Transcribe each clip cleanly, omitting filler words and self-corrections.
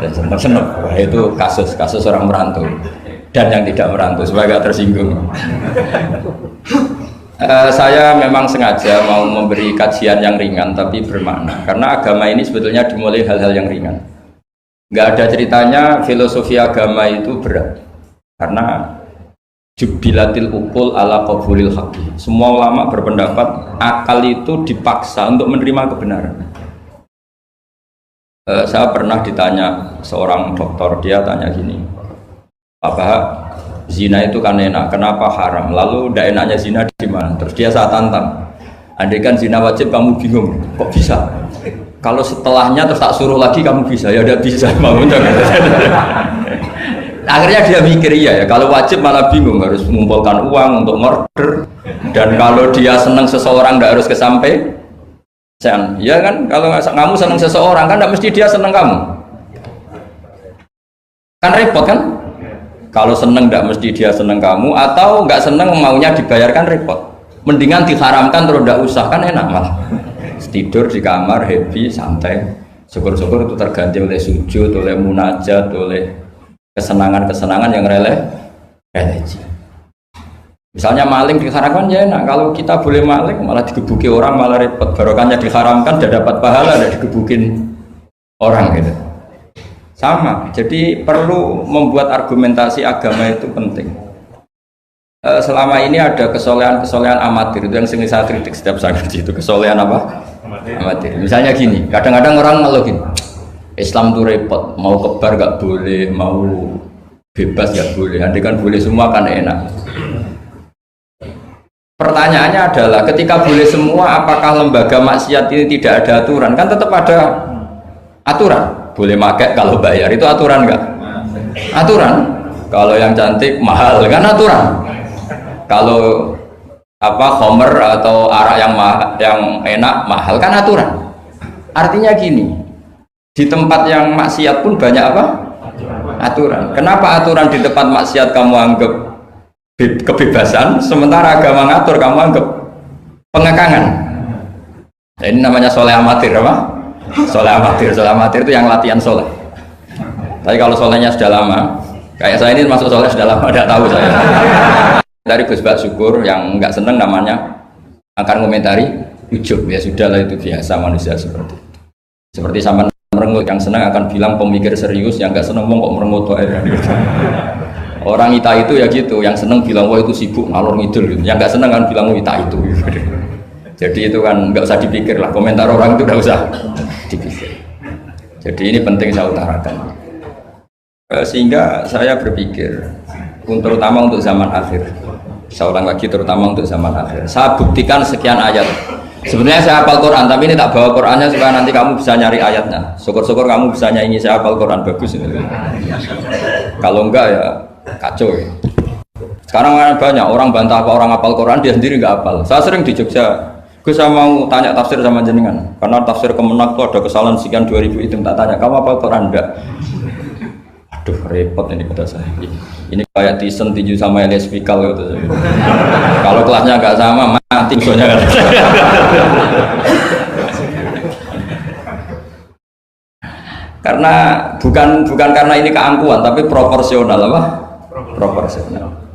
Dan seneng-seneng. Wah, itu kasus orang merantau dan yang tidak merantau supaya gak tersinggung. Saya memang sengaja mau memberi kajian yang ringan tapi bermakna karena agama ini sebetulnya dimulai hal-hal yang ringan. Nggak ada ceritanya filosofi agama itu berat karena jubilatil ukul ala qabulil haqqi. Semua ulama berpendapat akal itu dipaksa untuk menerima kebenaran. Saya pernah ditanya seorang dokter, dia tanya gini, apa zina itu kan enak, kenapa haram? Lalu tidak enaknya zina di mana? Terus dia saya tantang, andai kan zina wajib kamu bingung, kok bisa? Kalau setelahnya terus tak suruh lagi kamu bisa? Ya udah bisa, mau. Akhirnya dia mikir ya, kalau wajib malah bingung, harus mengumpulkan uang untuk murder. Dan kalau dia senang seseorang tidak harus kesampaian, ya kan? Kalau kamu senang seseorang kan tidak mesti dia senang kamu, kan repot kan? Kalau seneng tidak mesti dia seneng kamu, atau nggak seneng maunya dibayarkan repot. Mendingan diharamkan terus tidak usah, kan enak malah. Tidur di kamar happy santai. Syukur-syukur itu terganti oleh sujud, oleh munajat, oleh kesenangan-kesenangan yang religi. Misalnya maling diharamkan ya enak. Kalau kita boleh maling malah digebuki orang malah repot. Barokahnya diharamkan tidak dapat pahala, tidak digebukin orang gitu. Sama, jadi perlu membuat argumentasi agama itu penting. Selama ini ada kesolehan-kesolehan amatir, itu yang sering saya kritik setiap saya ngaji itu, kesolehan apa? Amatir. Misalnya gini, kadang-kadang orang ngeluh gini, Islam itu repot, mau kebar gak boleh, mau bebas gak boleh, andai kan boleh semua kan enak. Pertanyaannya adalah, ketika boleh semua, apakah lembaga maksiat ini tidak ada aturan? Kan tetap ada aturan. Boleh pakai kalau bayar, itu aturan enggak? Aturan. Kalau yang cantik mahal kan aturan. Kalau homer atau arak yang enak mahal kan aturan. Artinya gini, di tempat yang maksiat pun banyak apa? Aturan. Kenapa aturan di tempat maksiat kamu anggap kebebasan, sementara agama ngatur kamu anggap pengekangan? Nah, ini namanya soleh amatir apa? Soleh amatir itu yang latihan soleh. Tapi kalau solehnya sudah lama, kayak saya ini masuk soleh sudah lama, tidak tahu saya. Dari Gus Bak Syukur yang nggak seneng namanya akan komentari ujub, ya sudahlah itu biasa manusia seperti itu. Seperti sama merengut, yang senang akan bilang pemikir serius, yang nggak seneng kok merengut aja. Orang ita itu ya gitu, yang seneng bilang wah itu sibuk ngalor ngidul, yang nggak seneng kan bilang wah ita itu. Jadi itu kan nggak usah dipikir lah, komentar orang itu nggak usah dipikir. Jadi ini penting saya utarakan. Sehingga saya berpikir, terutama untuk zaman akhir. Saya ulang lagi, terutama untuk zaman akhir. Saya buktikan sekian ayat. Sebenarnya saya hafal Quran, tapi ini tak bawa Qurannya supaya nanti kamu bisa nyari ayatnya. Syukur-syukur kamu bisa nyanyi saya hafal Quran, bagus ini. Kalau enggak ya kacau ya. Sekarang banyak orang bantah apa orang hafal Quran, dia sendiri nggak hafal. Saya sering di Jogja. Saya mau tanya tafsir sama jenengan, karena tafsir Kemenak itu ada kesalahan sekian 2000 itu, tak tanya, kamu apa Quran enggak? Aduh repot ini kata saya. Ini kayak Tyson tinju sama Elias Pikal gitu. Kalau kelasnya enggak sama, mati soalnya kan. Karena bukan karena ini keangkuhan, tapi proporsional apa? Proporsional.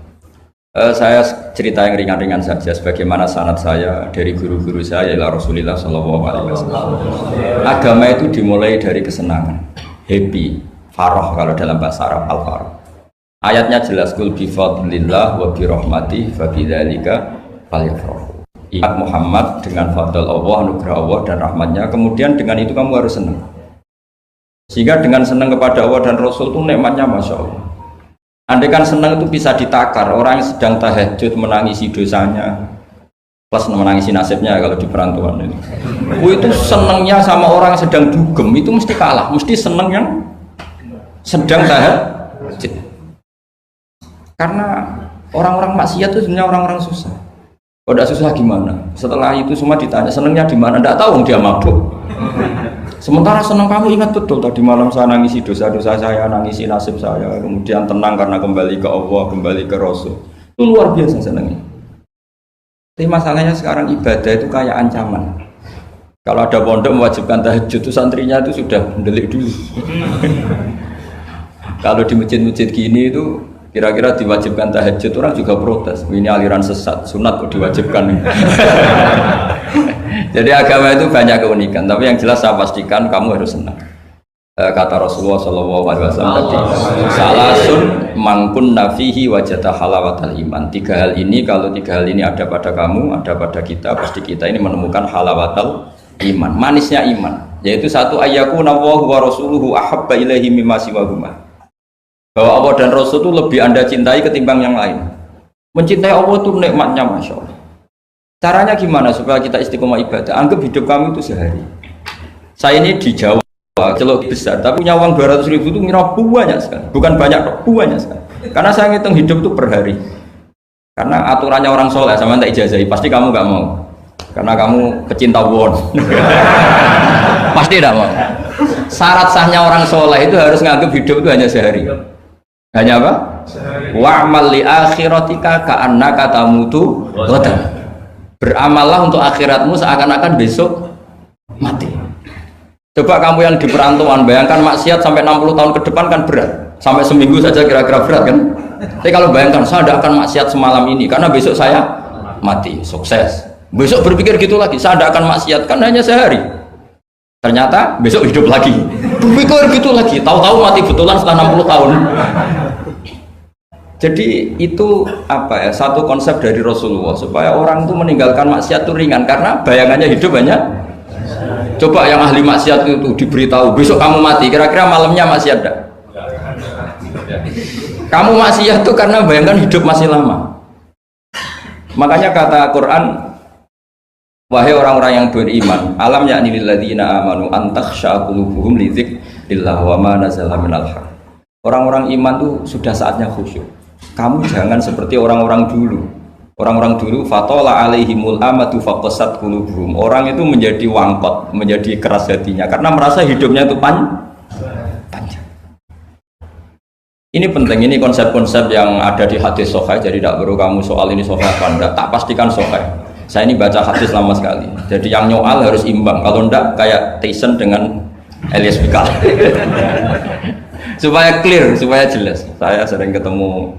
Saya cerita yang ringan-ringan saja, sebagaimana sanad saya dari guru-guru saya ila Rasulullah Shallallahu Alaihi Wasallam. Agama itu dimulai dari kesenangan, happy, farah kalau dalam bahasa Arab al-farah. Ayatnya jelas, kul bi fadlillah wa bi rahmatih fa bidzalika falyafrahu. Ingat Muhammad dengan fadl Allah, anugerah Allah dan rahmatnya, kemudian dengan itu kamu harus senang. Sehingga dengan senang kepada Allah dan Rasul itu nikmatnya masya Allah. Andai kan senang itu bisa ditakar, orang yang sedang tahajud menangisi dosanya plus menangisi nasibnya kalau di perantauan ini. Itu senangnya sama orang yang sedang dugem itu mesti kalah, mesti senang yang sedang tahajud. Karena orang-orang maksiat itu sebenarnya orang-orang susah. Kalau tidak susah gimana? Setelah itu semua ditanya senangnya di mana? Tidak tahu, dia mabuk. Sementara senang kamu ingat betul tadi malam saya nangisi dosa-dosa saya, nangisi nasib saya, kemudian tenang karena kembali ke Allah, kembali ke Rasul. Itu luar biasa senangnya. Tapi masalahnya sekarang ibadah itu kayak ancaman. Kalau ada pondok mewajibkan tahajud itu santrinya itu sudah mendelik dulu. Kalau di masjid-masjid gini itu kira-kira diwajibkan tahajud orang juga protes. Ini aliran sesat, sunat kok diwajibkan. Jadi agama itu banyak keunikan, tapi yang jelas saya pastikan kamu harus senang. Kata Rasulullah SAW tadi, salasun mangkun nafihi wajata halawatal iman. 3 hal ini, kalau 3 hal ini ada pada kamu, ada pada kita, pasti kita ini menemukan halawatal iman, manisnya iman. Yaitu satu, ayyakuna Allahu wa rasuluhu ahabba ilaihi mimma siwahuma. Bahwa Allah dan Rasul itu lebih Anda cintai ketimbang yang lain. Mencintai Allah itu nikmatnya Masya Allah. Caranya gimana supaya kita istiqomah ibadah? Anggap hidup kamu itu sehari. Saya ini di Jawa, celok besar, tapi punya uang 200.000 itu ngira banyak sekali. Bukan banyak, banyak sekali. Karena saya ngitung hidup itu per hari. Karena aturannya orang soleh, sama tak ijazahi, pasti kamu gak mau. Karena kamu pecinta won. Pasti tidak mau. Syarat sahnya orang soleh itu harus nganggap hidup itu hanya sehari. Hanya apa? Wa'mal li akhiratika ka'annaka tamutu ghadan. Beramallah untuk akhiratmu seakan-akan besok mati. Coba kamu yang di perantauan, bayangkan maksiat sampai 60 tahun ke depan kan berat. Sampai seminggu saja kira-kira berat kan? Tapi kalau bayangkan saya tidak akan maksiat semalam ini karena besok saya mati, sukses. Besok berpikir gitu lagi, saya tidak akan maksiat kan hanya sehari. Ternyata besok hidup lagi. Berpikir gitu lagi, tahu-tahu mati betulan setelah 60 tahun. Jadi itu apa ya, satu konsep dari Rasulullah supaya orang itu meninggalkan maksiat itu ringan karena bayangannya hidup hanya. Coba yang ahli maksiat itu diberitahu besok kamu mati, kira-kira malamnya maksiat enggak? Kamu maksiat itu karena bayangkan hidup masih lama. Makanya kata Quran, wahai orang-orang yang beriman, alam yakni lilladzina amanu an takhsha qulubuhum li dzikrillah wa ma nazala minal haq. Orang-orang iman itu sudah saatnya khusyuk. Kamu jangan seperti orang-orang dulu. Orang-orang dulu fatola alaihimul amatu faqasat qulubuhum. Orang itu menjadi wangkot, menjadi keras hatinya karena merasa hidupnya itu panjang. Ini penting, ini konsep-konsep yang ada di hadis sahih. Jadi tidak perlu kamu soal ini sahih apa enggak, tak pastikan sahih. Saya ini baca hadis lama sekali. Jadi yang nyoal harus imbang. Kalau enggak kayak Tyson dengan Elias Pikal. Supaya clear, supaya jelas. Saya sering ketemu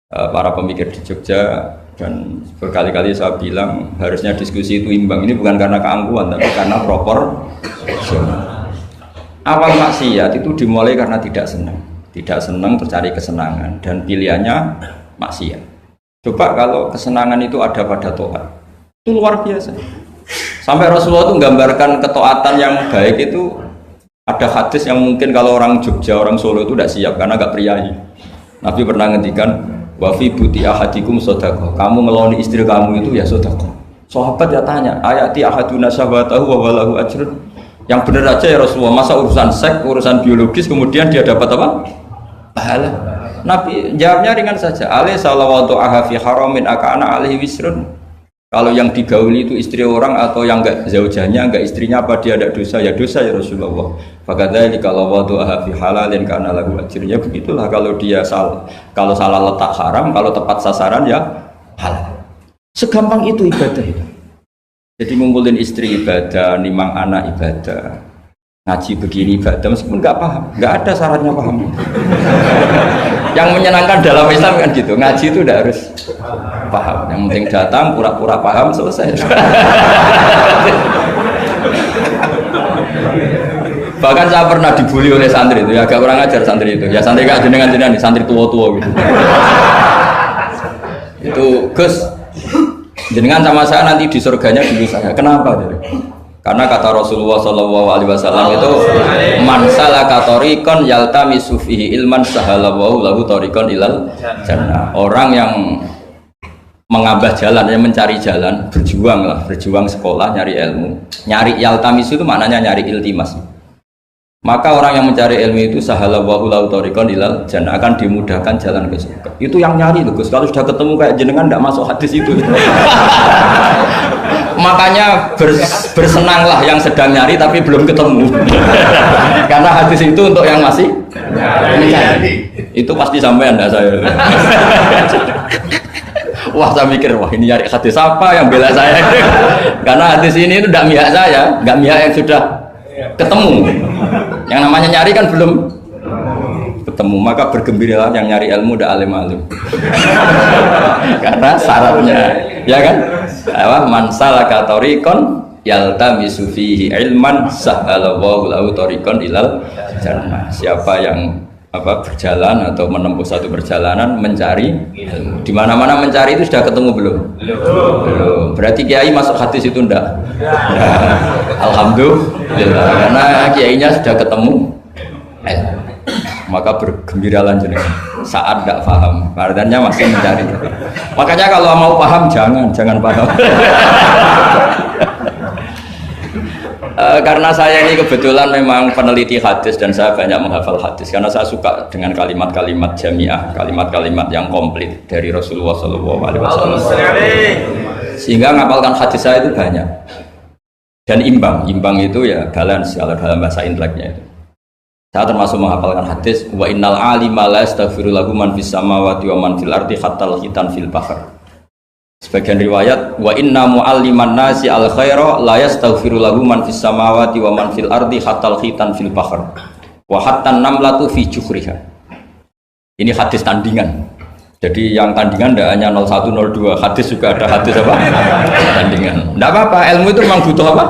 para pemikir di Jogja dan berkali-kali saya bilang harusnya diskusi itu imbang. Ini bukan karena keangkuhan tapi karena proporsional. Awal maksiat itu dimulai karena tidak senang tercari kesenangan dan pilihannya maksiat. Coba kalau kesenangan itu ada pada taat, itu luar biasa. Sampai Rasulullah itu menggambarkan ketaatan yang baik itu. Ada hadis yang mungkin kalau orang Jogja, orang Solo itu tidak siap karena agak priayi. Nabi pernah ngendikan, wa fi buti ahadikum sodaqah. Kamu ngeloni istri kamu itu ya sodaqah. Sahabat ya tanya, ayati ahaduna syahwatahu wa walahu ajrun. Yang benar aja ya Rasulullah, masa urusan seks, urusan biologis kemudian dia dapat apa? Pahala. Nabi jawabnya ringan saja. Alaihi salawatu aha fi haramin akana alaihi wisrun. Kalau yang digauli itu istri orang atau yang enggak zaujahnya, enggak istrinya, apa dia ada dosa? Ya dosa ya Rasulullah. Fakadzalika kalau wadu'a fi halalin kana lahu ajrnya. Begitulah kalau dia kalau salah letak haram, kalau tepat sasaran ya halal. Segampang itu ibadah itu. Jadi ngumpulin istri ibadah, nimang anak ibadah, ngaji begini ibadah meskipun enggak paham, enggak ada syaratnya paham. Yang menyenangkan dalam Islam kan gitu, ngaji itu udah harus paham. Yang penting datang pura-pura paham selesai. Bahkan saya pernah dibully oleh santri itu, ya agak kurang ajar santri itu. Ya santri gak jenengan-jenengan, santri tua-tua gitu. Itu Gus, jenengan sama saya nanti di surganya dulu saya. Kenapa? Karena kata Rasulullah SAW itu man salaka tariqan yaltamisu fihi ilman sahalallahu lahu tariqan ilal jannah. Orang yang mengambah jalan, yang mencari jalan, berjuang sekolah, nyari ilmu. Nyari yaltamisu itu maknanya nyari iltimas. Maka orang yang mencari ilmu itu sahalallahu lahu tariqan ilal jannah, akan dimudahkan jalan ke surga. Itu yang nyari loh Gus. Kalau sudah ketemu kayak jenengan tidak masuk hadis itu. Makanya bersenanglah yang sedang nyari tapi belum ketemu. Karena hadis itu untuk yang masih mencari. Itu pasti sampai Anda saya. Wah saya mikir, wah ini nyari hadis apa yang bela saya? Karena hadis ini itu tidak mihak saya, nggak mihak yang sudah ketemu. Yang namanya nyari kan belum ketemu, maka bergembiralah yang nyari ilmu udah alim-alim. Karena syaratnya, ya kan? Man salaka tariqan yaltamisu fihi ilman sahhalallahu lahu tariqan ilal jannah. Siapa yang berjalan atau menempuh satu perjalanan mencari ilmu. Di mana-mana mencari itu sudah ketemu belum? Belum. Berarti kiai masuk hadis itu enggak? Alhamdulillah, karena kiainya sudah ketemu ilmu. Maka bergembiralah jenengan saat tidak paham, artinya masih mencari. Makanya kalau mau paham jangan paham. Karena saya ini kebetulan memang peneliti hadis dan saya banyak menghafal hadis karena saya suka dengan kalimat-kalimat jamiah, kalimat-kalimat yang komplit dari Rasulullah SAW. Sehingga ngapalkan hadis saya itu banyak dan imbang itu ya balance kalau dalam bahasa inteleknya itu. Saya termasuk menghafalkan hadis wa innal alima la yastaghfiru lahu man fis samawati wa man fil ardi hatta al-khitan fil bahr. Sebagian riwayat wa inna mu'alliman nasi al khaira la yastaghfiru lahu man fis samawati wa man fil ardi hatta al-khitan fil bahr wa hatta an-namlatu fi juhriha. Ini hadis tandingan. Jadi yang tandingan tidak hanya 01 02, hadis juga ada hadis apa? Tandingan. Tidak apa-apa, ilmu itu memang butuh apa?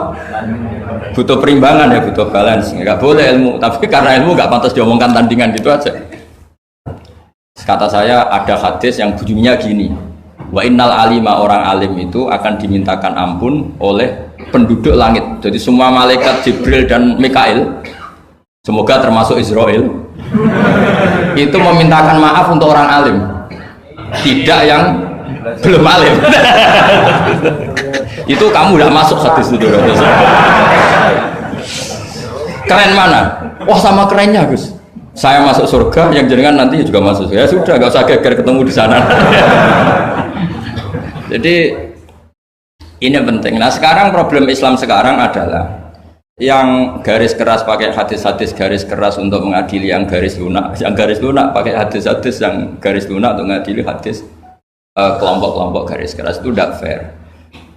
Butuh perimbangan ya, butuh balance. Enggak boleh ilmu, tapi karena ilmu enggak pantas diomongkan tandingan gitu aja. Kata saya ada hadis yang bunyinya gini. Wa innal alima, orang alim itu akan dimintakan ampun oleh penduduk langit. Jadi semua malaikat Jibril dan Mikail, semoga termasuk Israel, itu memintakan maaf untuk orang alim, tidak yang belum alim. Itu kamu udah masuk hadis itu. Keren mana? Wah sama kerennya Gus. Saya masuk surga, yang jenengan nanti juga masuk. Ya sudah, gak usah geger ketemu di sana. Jadi ini penting. Nah sekarang problem Islam sekarang adalah yang garis keras pakai hadis-hadis garis keras untuk mengadili yang garis lunak pakai hadis-hadis yang garis lunak untuk mengadili hadis kelompok-kelompok garis keras. Itu tidak fair.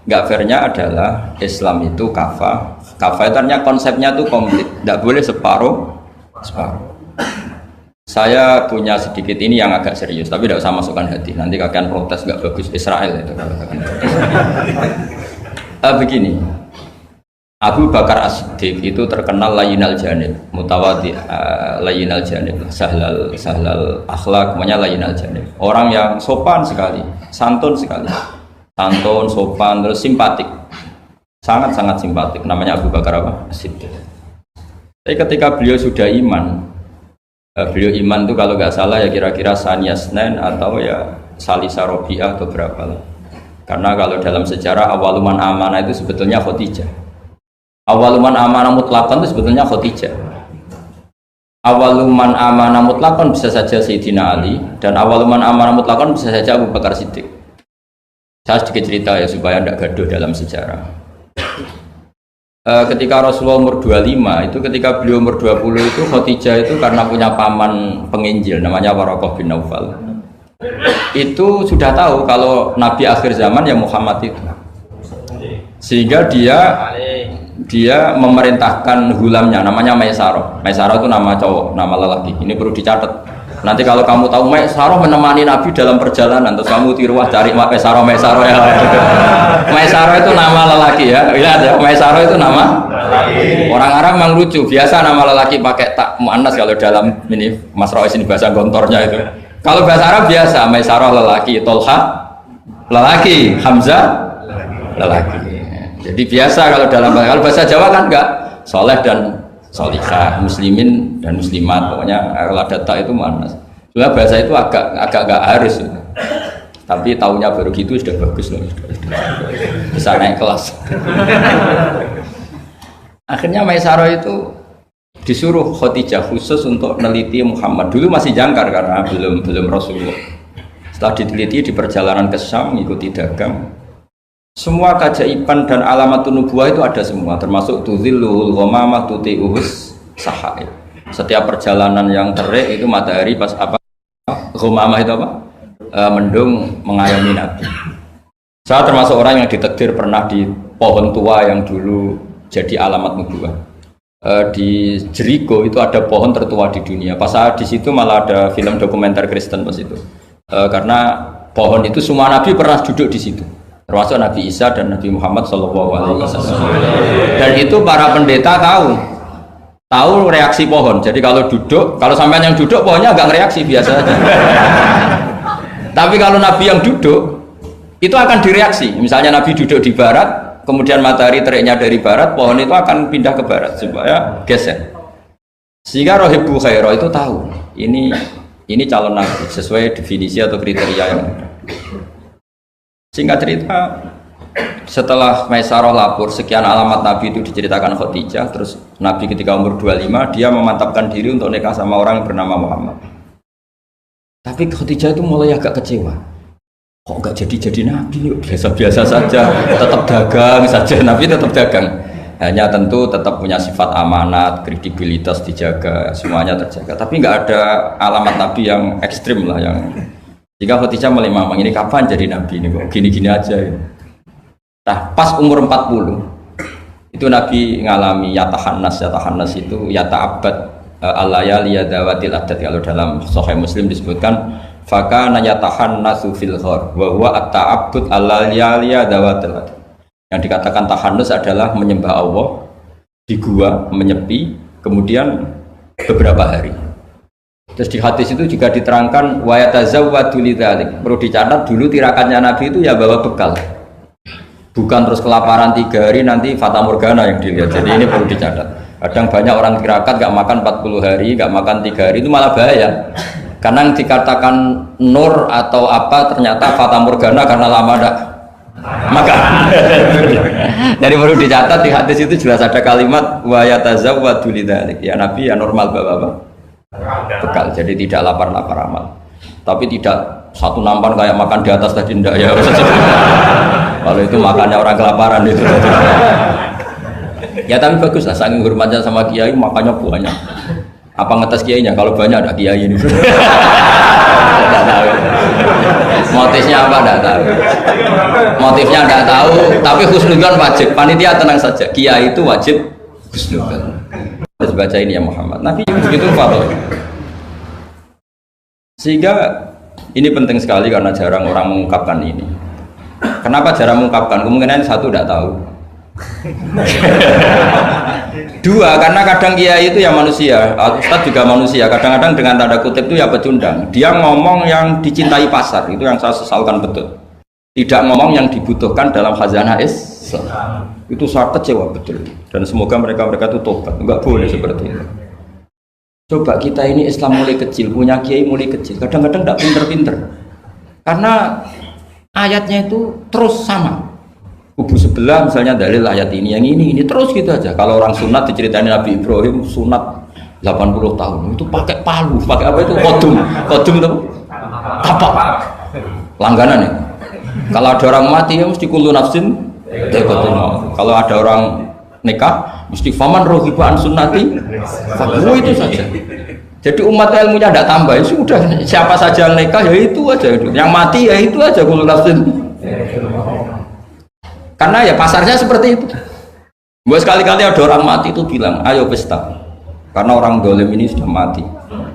Nggak fairnya adalah Islam itu kafah itu artinya konsepnya itu komplit, tidak boleh separuh. Saya punya sedikit ini yang agak serius, tapi tidak usah masukkan hati. Nanti kalian protes nggak bagus Israel itu. Begini, Abu Bakar As-Siddiq itu terkenal layinal janib, mutawadi, layinal janib, sahlal akhlak, semuanya layinal janib. Orang yang sopan sekali, santun sekali, sopan, terus simpatik, sangat simpatik. Namanya Abu Bakar apa? As-Siddiq. Tapi ketika beliau sudah iman, beliau iman itu kalau nggak salah ya kira-kira Saniyasnen atau ya Salisa Robi'ah atau berapa lah. Karena kalau dalam sejarah awaluman amanah itu sebetulnya Khadijah. Awaluman amanah mutlakon itu sebetulnya Khadijah. Awaluman amanah mutlakon bisa saja Sayyidina Ali, dan awaluman amanah mutlakon bisa saja Abu Bakar Siddiq. Saya sedikit cerita ya supaya tidak gaduh dalam sejarah. Ketika Rasulullah umur 25 itu, ketika beliau umur 20 itu Khadijah itu karena punya paman penginjil namanya Waraqah bin Naufal, itu sudah tahu kalau Nabi akhir zaman ya Muhammad itu, sehingga dia memerintahkan hulamnya namanya Maisarah. Maisarah itu nama cowok, nama lelaki. Ini perlu dicatat. Nanti kalau kamu tahu Maisarah menemani Nabi dalam perjalanan, terus kamu tiruah cari Maisarah ya. Maisarah itu nama lelaki ya. Lihat ya, Maisarah itu nama. Orang Arab memang lucu, biasa nama lelaki pakai tak muannas kalau dalam ini Mas Rois ini bahasa gontornya itu. Kalau bahasa Arab biasa, Maisarah lelaki, Tolha lelaki, Hamzah lelaki. Jadi biasa kalau bahasa Jawa kan enggak, soleh dan solihah, muslimin dan muslimat, pokoknya kalau ada tak itu muannas. Sebenarnya bahasa itu agak enggak harus itu. Tapi tahunya baru gitu sudah bagus loh, bisa naik kelas. Akhirnya Maisarah itu disuruh Khadijah khusus untuk meneliti Muhammad. Dulu masih jangkar karena belum Rasulullah. Setelah diteliti di perjalanan ke Syam, mengikuti dagang, semua keajaiban dan alamatun nubuwah itu ada semua, termasuk tuzilluhul ghamamah tuti'uhus sahaib. Setiap perjalanan yang terik itu matahari pas apa? Ghamamah itu apa? mendung mengayomi Nabi. Saya termasuk orang yang ditakdir pernah di pohon tua yang dulu jadi alamat nubuwah. Di Jericho itu ada pohon tertua di dunia. Pas saya di situ malah ada film dokumenter Kristen pas itu. Karena pohon itu semua Nabi pernah duduk di situ, termasuk Nabi Isa dan Nabi Muhammad SAW. Dan itu para pendeta tahu reaksi pohon. Jadi kalau duduk, kalau sampean yang duduk pohonnya agak reaksi biasa aja. Tapi kalau Nabi yang duduk itu akan direaksi. Misalnya Nabi duduk di barat, kemudian matahari teriknya dari barat, pohon itu akan pindah ke barat supaya geser. Sehingga Rohibu Khairo itu tahu ini calon Nabi sesuai definisi atau kriteria yang ada. Singkat cerita, setelah Maisarah lapor sekian alamat Nabi itu diceritakan Khadijah, terus Nabi ketika umur 25 dia memantapkan diri untuk nikah sama orang yang bernama Muhammad. Tapi Khadijah itu mulai agak kecewa. Kok nggak jadi Nabi? Biasa-biasa saja, tetap dagang saja. Nabi tetap dagang. Hanya tentu tetap punya sifat amanat, kredibilitas dijaga, semuanya terjaga. Tapi nggak ada alamat Nabi yang ekstrim lah yang. Jika Khadijah mulai mamang ini kapan jadi Nabi ini kok gini-gini aja. Ya. Nah pas umur 40 itu Nabi ngalami yatahannas itu yata'abbad al-layali yadawatil adat. Kalau dalam Sahih Muslim disebutkan fakana yatahannasu fil ghar wa huwa at-ta'abbud al-layali yadawatil adat. Yang dikatakan tahannus adalah menyembah Allah di gua, menyepi, kemudian beberapa hari. Terus di hadis itu juga diterangkan wa yatazawwadu lidzalik. Perlu dicatat dulu tirakannya Nabi itu ya bawa bekal. Bukan terus kelaparan 3 hari nanti fata morgana yang dilihat. Jadi ini perlu dicatat. Kadang banyak orang tirakat gak makan 40 hari, gak makan 3 hari itu malah bahaya. Karena yang dikatakan nur atau apa ternyata fata morgana karena lama gak makan. Jadi perlu dicatat di hadis itu jelas ada kalimat wa yatazawwadu lidzalik. Ya Nabi ya normal bawa apa? Bekal. Jadi tidak lapar-lapar amat. Tapi tidak satu nampan kayak makan di atas tadi ndak ya. Kalau itu makannya orang kelaparan itu. Ya tapi bagus lah, saking hormatnya sama kiai makannya banyak. Apa ngetes kiainya? Kalau banyak ada kiai ini. Tidak tahu. Motifnya apa tidak tahu. Motifnya tidak tahu. Tapi husnudzon wajib. Panitia tenang saja. Kiai itu wajib husnudzon. Harus baca ini ya Muhammad. Nabi begitu fatwa. Sehingga ini penting sekali karena jarang orang mengungkapkan ini. Kenapa jarang mengungkapkan? Kemungkinan satu tidak tahu. Dua, karena kadang kiai itu ya manusia, Ustadz juga manusia. Kadang-kadang dengan tanda kutip itu ya pecundang. Dia ngomong yang dicintai pasar, itu yang saya sesalkan betul. Tidak ngomong yang dibutuhkan dalam khazanah Islam. Itu saya kecewa betul. Dan semoga mereka itu tobat. Enggak boleh seperti itu. Coba kita ini Islam mulai kecil, punya kiai mulai kecil. Kadang-kadang tidak pinter-pinter. Karena ayatnya itu terus sama. Kubu sebelah misalnya dalil ayat ini, yang ini terus gitu aja. Kalau orang sunat diceritain Nabi Ibrahim sunat 80 tahun itu pakai palu, pakai apa itu kodum itu kapak langganan ya. Kalau ada orang mati ya mesti kullu nafsin dha'iqatul maut. Kalau ada orang nikah mesti faman rohiba an sunnati fahu, itu saja. Jadi umat ilmunya tidak tambah, ya sudah siapa saja yang nikah ya itu aja, yang mati ya itu aja kullu nafsin. Karena ya pasarnya seperti itu. Buat sekali-kali ada orang mati itu bilang, ayo pesta. Karena orang dolim ini sudah mati.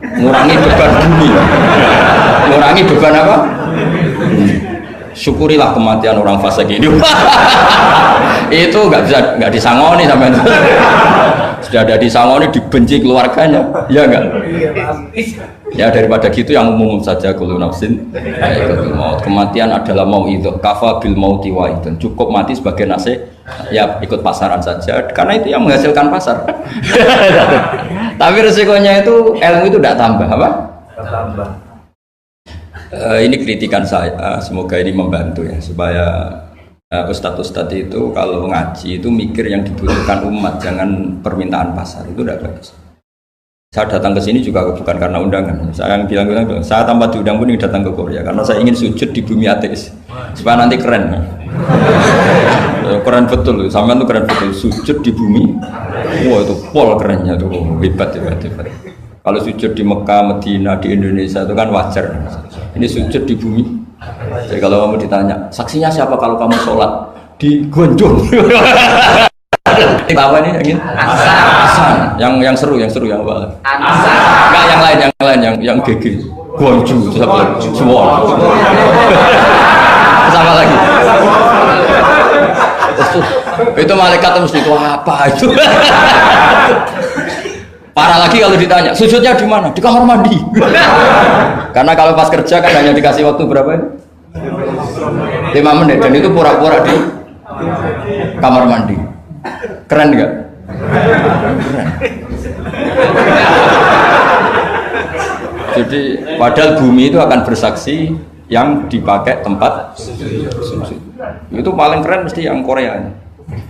Ngurangi beban bumi. Ngurangi beban apa? Syukurilah kematian orang fasik ini. Itu nggak disangoni sampai itu. Sudah ada disangoni, dibenci keluarganya, ya enggak? Ya daripada gitu yang umum saja kullu nafsin dha'iqatul maut. Kematian adalah mau'idhah, kafa bil mauti wa'idun. Cukup mati sebagai nasihat, ya ikut pasaran saja. Karena itu yang menghasilkan pasar. Tapi resikonya itu ilmu itu tidak tambah apa? Tambah. Ini kritikan saya, semoga ini membantu ya supaya ustadz-ustadz itu kalau ngaji itu mikir yang dibutuhkan umat, jangan permintaan pasar, itu tidak bagus. Saya datang ke sini juga bukan karena undangan. Saya yang bilang saya tanpa diundang pun datang ke Korea karena saya ingin sujud di bumi ateis supaya nanti keren. Keren betul, sampean tuh keren betul, sujud di bumi. Wah itu pol kerennya tuh, hebat. Kalau sujud di Mekah, Medina, di Indonesia itu kan wajar. Ini sujud di bumi. Jadi kalau kamu ditanya, saksinya siapa kalau kamu sholat di Gonjong? Apa ini yang ini? Asan. Yang seru yang apa? Enggak yang lain yang GG. Gonju itu apa? Semua. Sama lagi. Itu malaikat mesti itu apa itu? Parah lagi kalau ditanya, sujudnya di mana? Di kamar mandi. Karena kalau pas kerja kan hanya dikasih waktu berapa ini? 5 menit dan itu pura-pura di kamar mandi. Keren nggak? Keren. Jadi padahal bumi itu akan bersaksi yang dipakai tempat sujud. Itu paling keren mesti yang Korea.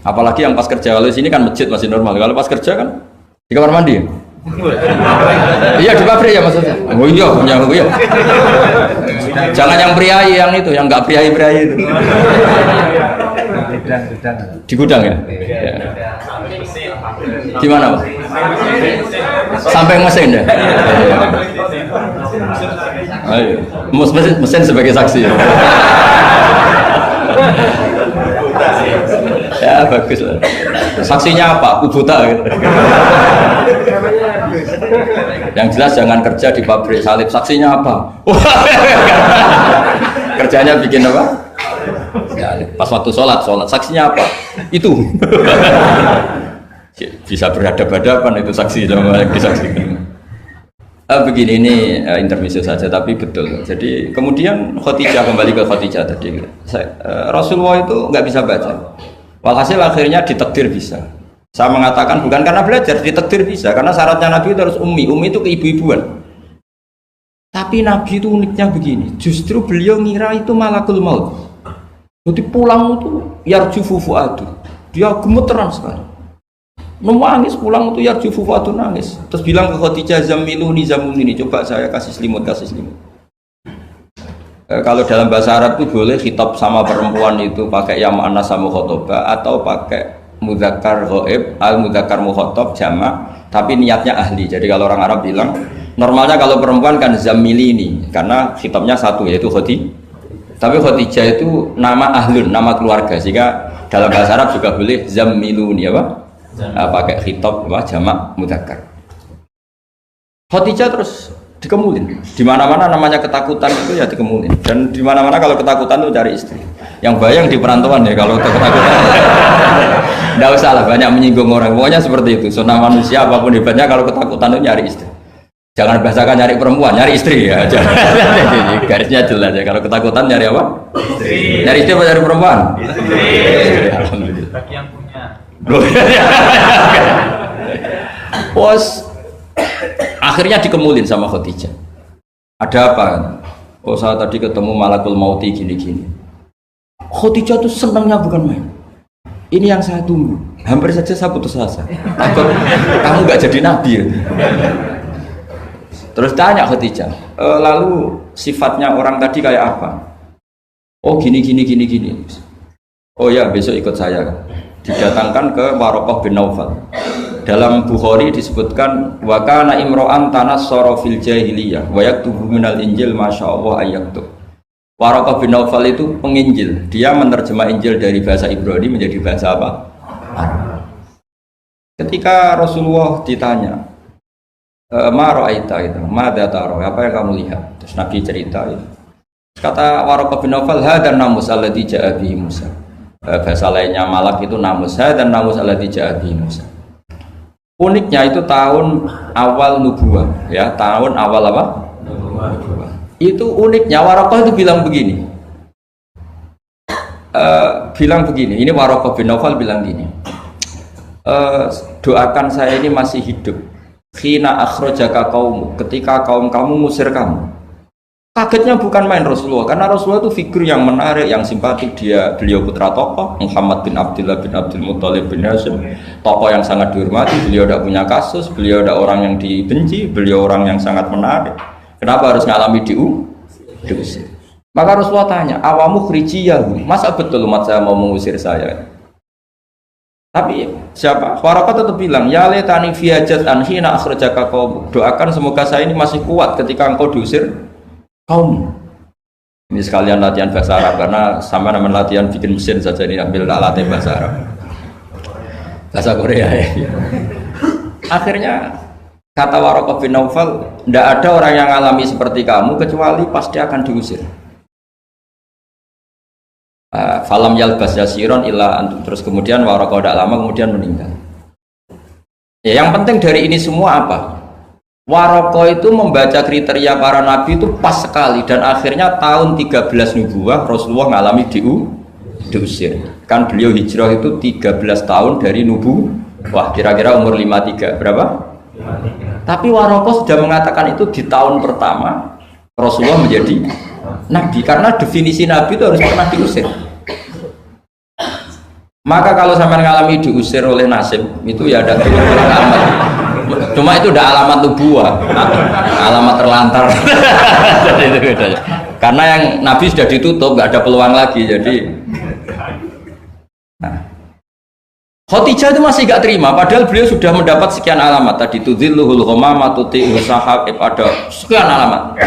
Apalagi yang pas kerja. Kalau sini kan masjid masih normal. Kalau pas kerja kan di kamar mandi. Iya di pabrik ya maksudnya. Oh iya. Jangan yang priai yang itu, yang nggak priai itu. Di gudang ya. Di mana Pak? Sampai mesin ya. Ayo, mesin sebagai saksi. Ya bagus lah. Saksinya apa? Aku buta gitu. Yang jelas jangan kerja di pabrik salib. Saksinya apa? Kerjanya bikin apa? Ya, pas waktu sholat saksinya apa? Itu. Bisa berhadapan-hadapan itu saksi sama yang disaksikan. Begini ini intermezzo saja tapi betul. Jadi kemudian Khadijah, kembali ke Khadijah tadi. Rasulullah itu nggak bisa baca. Walhasil akhirnya ditakdir bisa. Saya mengatakan bukan karena belajar, ditakdir bisa. Karena syaratnya Nabi itu harus ummi. Ummi itu keibu-ibuan. Tapi Nabi itu uniknya begini. Justru beliau ngira itu malakul maut. Jadi pulang itu yarjufu fuadu. Dia gemeteran sekali. Nangis pulang itu yarjufu fuadu nangis. Terus bilang ke Khadijah zamiluni zamulini. Coba saya kasih selimut. Kalau dalam bahasa Arab itu boleh khitab sama perempuan itu pakai ya mu'annas sama khotoba atau pakai mudzakkar ghaib al mudzakkar mukhatab jamak tapi niatnya ahli. Jadi kalau orang Arab bilang normalnya kalau perempuan kan zamilini karena khitabnya satu yaitu Khadijah. Tapi Khadijah itu nama ahlun, nama keluarga sehingga dalam bahasa Arab juga boleh zamiluni apa? Pakai khitab apa jamak mudzakkar. Khadijah terus dikemulin. Di mana-mana namanya ketakutan itu ya dikemulin. Dan di mana-mana kalau ketakutan itu cari istri. Yang bayang di perantauan ya kalau ketakutan. Enggak usah lah banyak menyinggung orang. Pokoknya seperti itu. Sunnah manusia apapun hebatnya kalau ketakutan itu nyari istri. Jangan bahasakan nyari perempuan, nyari istri ya. Garisnya jelas ya. Kalau ketakutan nyari apa? Istri. Nyari istri apa nyari perempuan? Istri. Alhamdulillah. Bagi yang punya. Akhirnya dikemulin sama Khadijah. Ada apa? Oh saya tadi ketemu malakul mauti gini-gini. Khadijah tuh senangnya bukan main. Ini yang saya tunggu. Hampir saja saya putus asa. Takut kamu nggak jadi nabi. Ya? Terus tanya Khadijah, lalu sifatnya orang tadi kayak apa? Oh gini. Oh ya besok ikut saya. Didatangkan ke Waraqah bin Naufal. Dalam Bukhari disebutkan wa kana imro'an tanassara fil jahiliyah wa yaktubu minal injil masyaallah ayaktub. Waraqah bin Naufal itu penginjil. Dia menerjemah Injil dari bahasa Ibrani menjadi bahasa apa? Arab. Ketika Rasulullah ditanya, ma ra'aita itu, madza tara? Apa yang kamu lihat? Terus Nabi cerita itu. Kata Waraqah bin Naufal, hadan namus alladzi ja'a bihi Musa. Bahasa lainnya malak itu namus, hadan namus alladzi ja'a bihi Musa. Uniknya itu tahun awal nubuwah, ya tahun awal apa? Nubuwah. Itu uniknya Waraqah itu bilang begini. Ini Waraqah bin Naufal bilang gini. Doakan saya ini masih hidup. Khina akhrajaka qaum, ketika kaum kamu ngusir kamu. Kagetnya bukan main Rasulullah, karena Rasulullah itu figur yang menarik, yang simpatik. Beliau putra tokoh, Muhammad bin Abdullah bin Abdul Muttalib bin Hashim, tokoh yang sangat dihormati. Beliau tidak punya kasus, beliau tidak orang yang dibenci, beliau orang yang sangat menarik. Kenapa harus ngalami diusir? Maka Rasulullah tanya, awamu khrijiyahu, masa betul umat saya mau mengusir saya? Tapi siapa? Waraqah tetap bilang, ya letani fiyajat anhina akhrajaka qaum. Doakan semoga saya ini masih kuat ketika engkau diusir kaum. Ini sekalian latihan bahasa Arab karena sama nama latihan bikin mesin saja ini ambil alatnya bahasa Arab. Bahasa Korea ya. Akhirnya kata Waraqah bin Naufal, tidak ada orang yang alami seperti kamu kecuali pasti akan diusir. Falam yalbas yasiron illa antum, terus kemudian Waraqah tidak lama kemudian meninggal. Ya, yang penting dari ini semua apa? Waraqah itu membaca kriteria para nabi itu pas sekali dan akhirnya tahun 13 nubuwah Rasulullah mengalami diusir. Kan beliau hijrah itu 13 tahun dari nubuwah, kira-kira umur 53 berapa? 53. Tapi Waraqah sudah mengatakan itu di tahun pertama Rasulullah menjadi nabi, karena definisi nabi itu harus pernah diusir. Maka kalau sampai mengalami diusir oleh nasib itu ya ada alamat. Cuma itu udah alamat nubuwah, alamat terlantar. Jadi itu bedanya. Karena yang nabi sudah ditutup, nggak ada peluang lagi. Jadi, nah, Khadijah itu masih nggak terima, padahal beliau sudah mendapat sekian alamat. Tadi tudzilluhul ghamama tuti'u sahab, ada sekian alamat.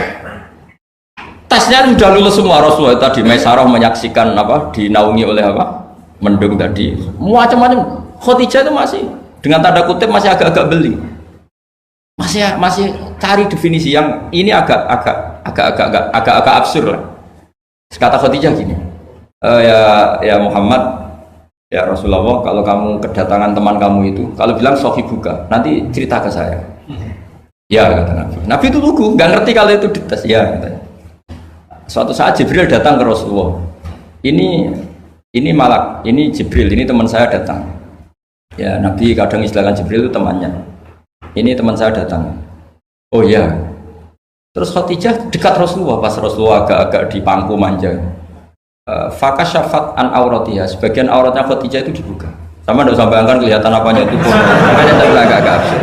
Tesnya sudah lulus semua. Rasulullah tadi Maisarah menyaksikan apa, dinaungi oleh apa, mendung tadi, macam-macam. Khadijah itu masih dengan tanda kutip masih agak-agak beli, masih cari definisi yang ini agak absurd lah. Kata Khadijah gini, ya Muhammad, ya Rasulullah, kalau kamu kedatangan teman kamu itu, kalau bilang sohibuka, nanti cerita ke saya. Ya kata Nabi. Nabi itu lugu, nggak ngerti kalau itu dites. Ya katanya. Suatu saat Jibril datang ke Rasulullah. Ini malak, ini Jibril, ini teman saya datang. Ya Nabi kadang istilahkan Jibril itu temannya. Ini teman saya datang. Oh ya. Terus Khadijah dekat Rasulullah, pas Rasulullah agak-agak dipangku manja. Fakasyafat an auratiha, sebagian auratnya Khadijah itu dibuka. Sama tidak usah bayangkan kelihatan apanya itu pun. Makanya saya bilang agak absurd.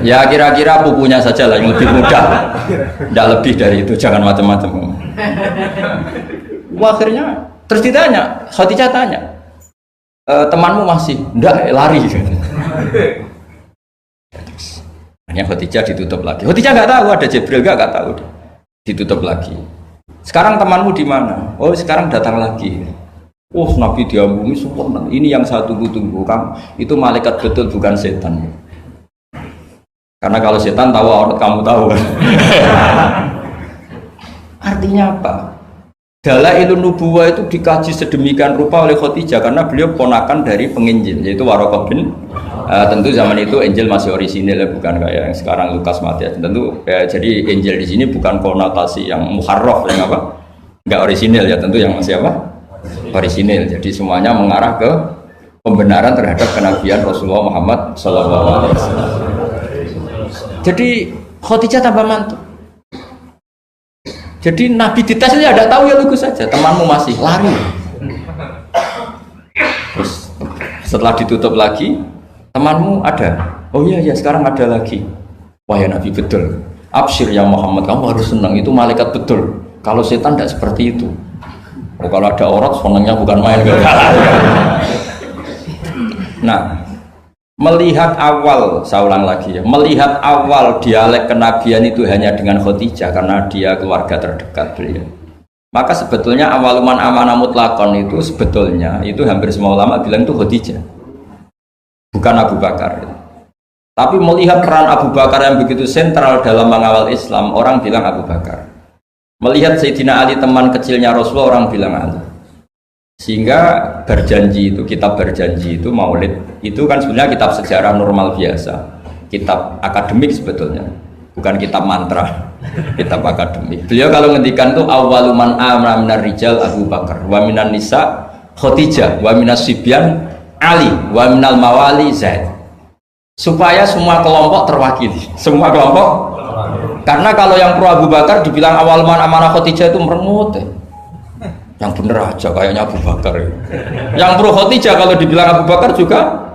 Ya kira-kira pupunya saja lah yang lebih mudah. Tidak lebih dari itu, jangan macam-macam. Akhirnya terus ditanya, Khadijah tanya, temanmu masih? Tidak, lari. Hanya Khadijah ditutup lagi. Khadijah nggak tahu ada Jibril, nggak tahu. Ditutup lagi. Sekarang temanmu di mana? Oh sekarang datang lagi. Oh Nabi diambungi sempurna. Ini yang saya tunggu-tunggu, Kang. Itu malaikat betul, bukan setan. Karena kalau setan tahu aurat kamu tahu kan. Artinya apa? Dalailun nubuwah itu dikaji sedemikian rupa oleh Khadijah karena beliau ponakan dari penginjil yaitu Waraqah bin. Tentu zaman itu Injil masih orisinil ya, bukan kayak yang sekarang Lukas Matius. Tentu jadi Injil di sini bukan konotasi yang muharraf yang apa? Enggak orisinil ya, tentu yang masih apa? Orisinil. Jadi semuanya mengarah ke pembenaran terhadap kenabian Rasulullah Muhammad SAW. Jadi Khadijah tambah mantu. Jadi Nabi dites saja tidak tahu ya lugu saja. Temanmu masih lari. Terus setelah ditutup lagi, temanmu ada. Oh iya ya sekarang ada lagi. Wah ya Nabi betul. Absyir ya Muhammad, kamu harus senang, itu malaikat betul. Kalau setan tidak seperti itu. Oh, kalau ada aurat senangnya bukan main. Nah, melihat awal, saya ulang lagi ya, melihat awal dialek kenabian itu hanya dengan Khadijah karena dia keluarga terdekat beliau. Maka sebetulnya awaluman amanah mutlakon itu sebetulnya itu hampir semua ulama bilang itu Khadijah, bukan Abu Bakar. Tapi melihat peran Abu Bakar yang begitu sentral dalam mengawal Islam, orang bilang Abu Bakar. Melihat Sayyidina Ali teman kecilnya Rasulullah, orang bilang Ali. Sehingga berjanji itu, kitab berjanji itu, maulid itu kan sebenarnya kitab sejarah normal biasa, kitab akademik sebetulnya, bukan kitab mantra, kitab akademik. Beliau kalau ngendikan tuh awaluman amra minar rijal Abu Bakar, wa minan nisa Khadijah, wa minas sibyan Ali, wa minal mawali Zaid, supaya semua kelompok terwakili, semua kelompok. Karena kalau yang pro Abu Bakar dibilang awaluman amanah Khadijah itu merengut ya. Yang bener aja kayaknya Abu Bakar ya. Yang pro Khadijah kalau dibilang Abu Bakar juga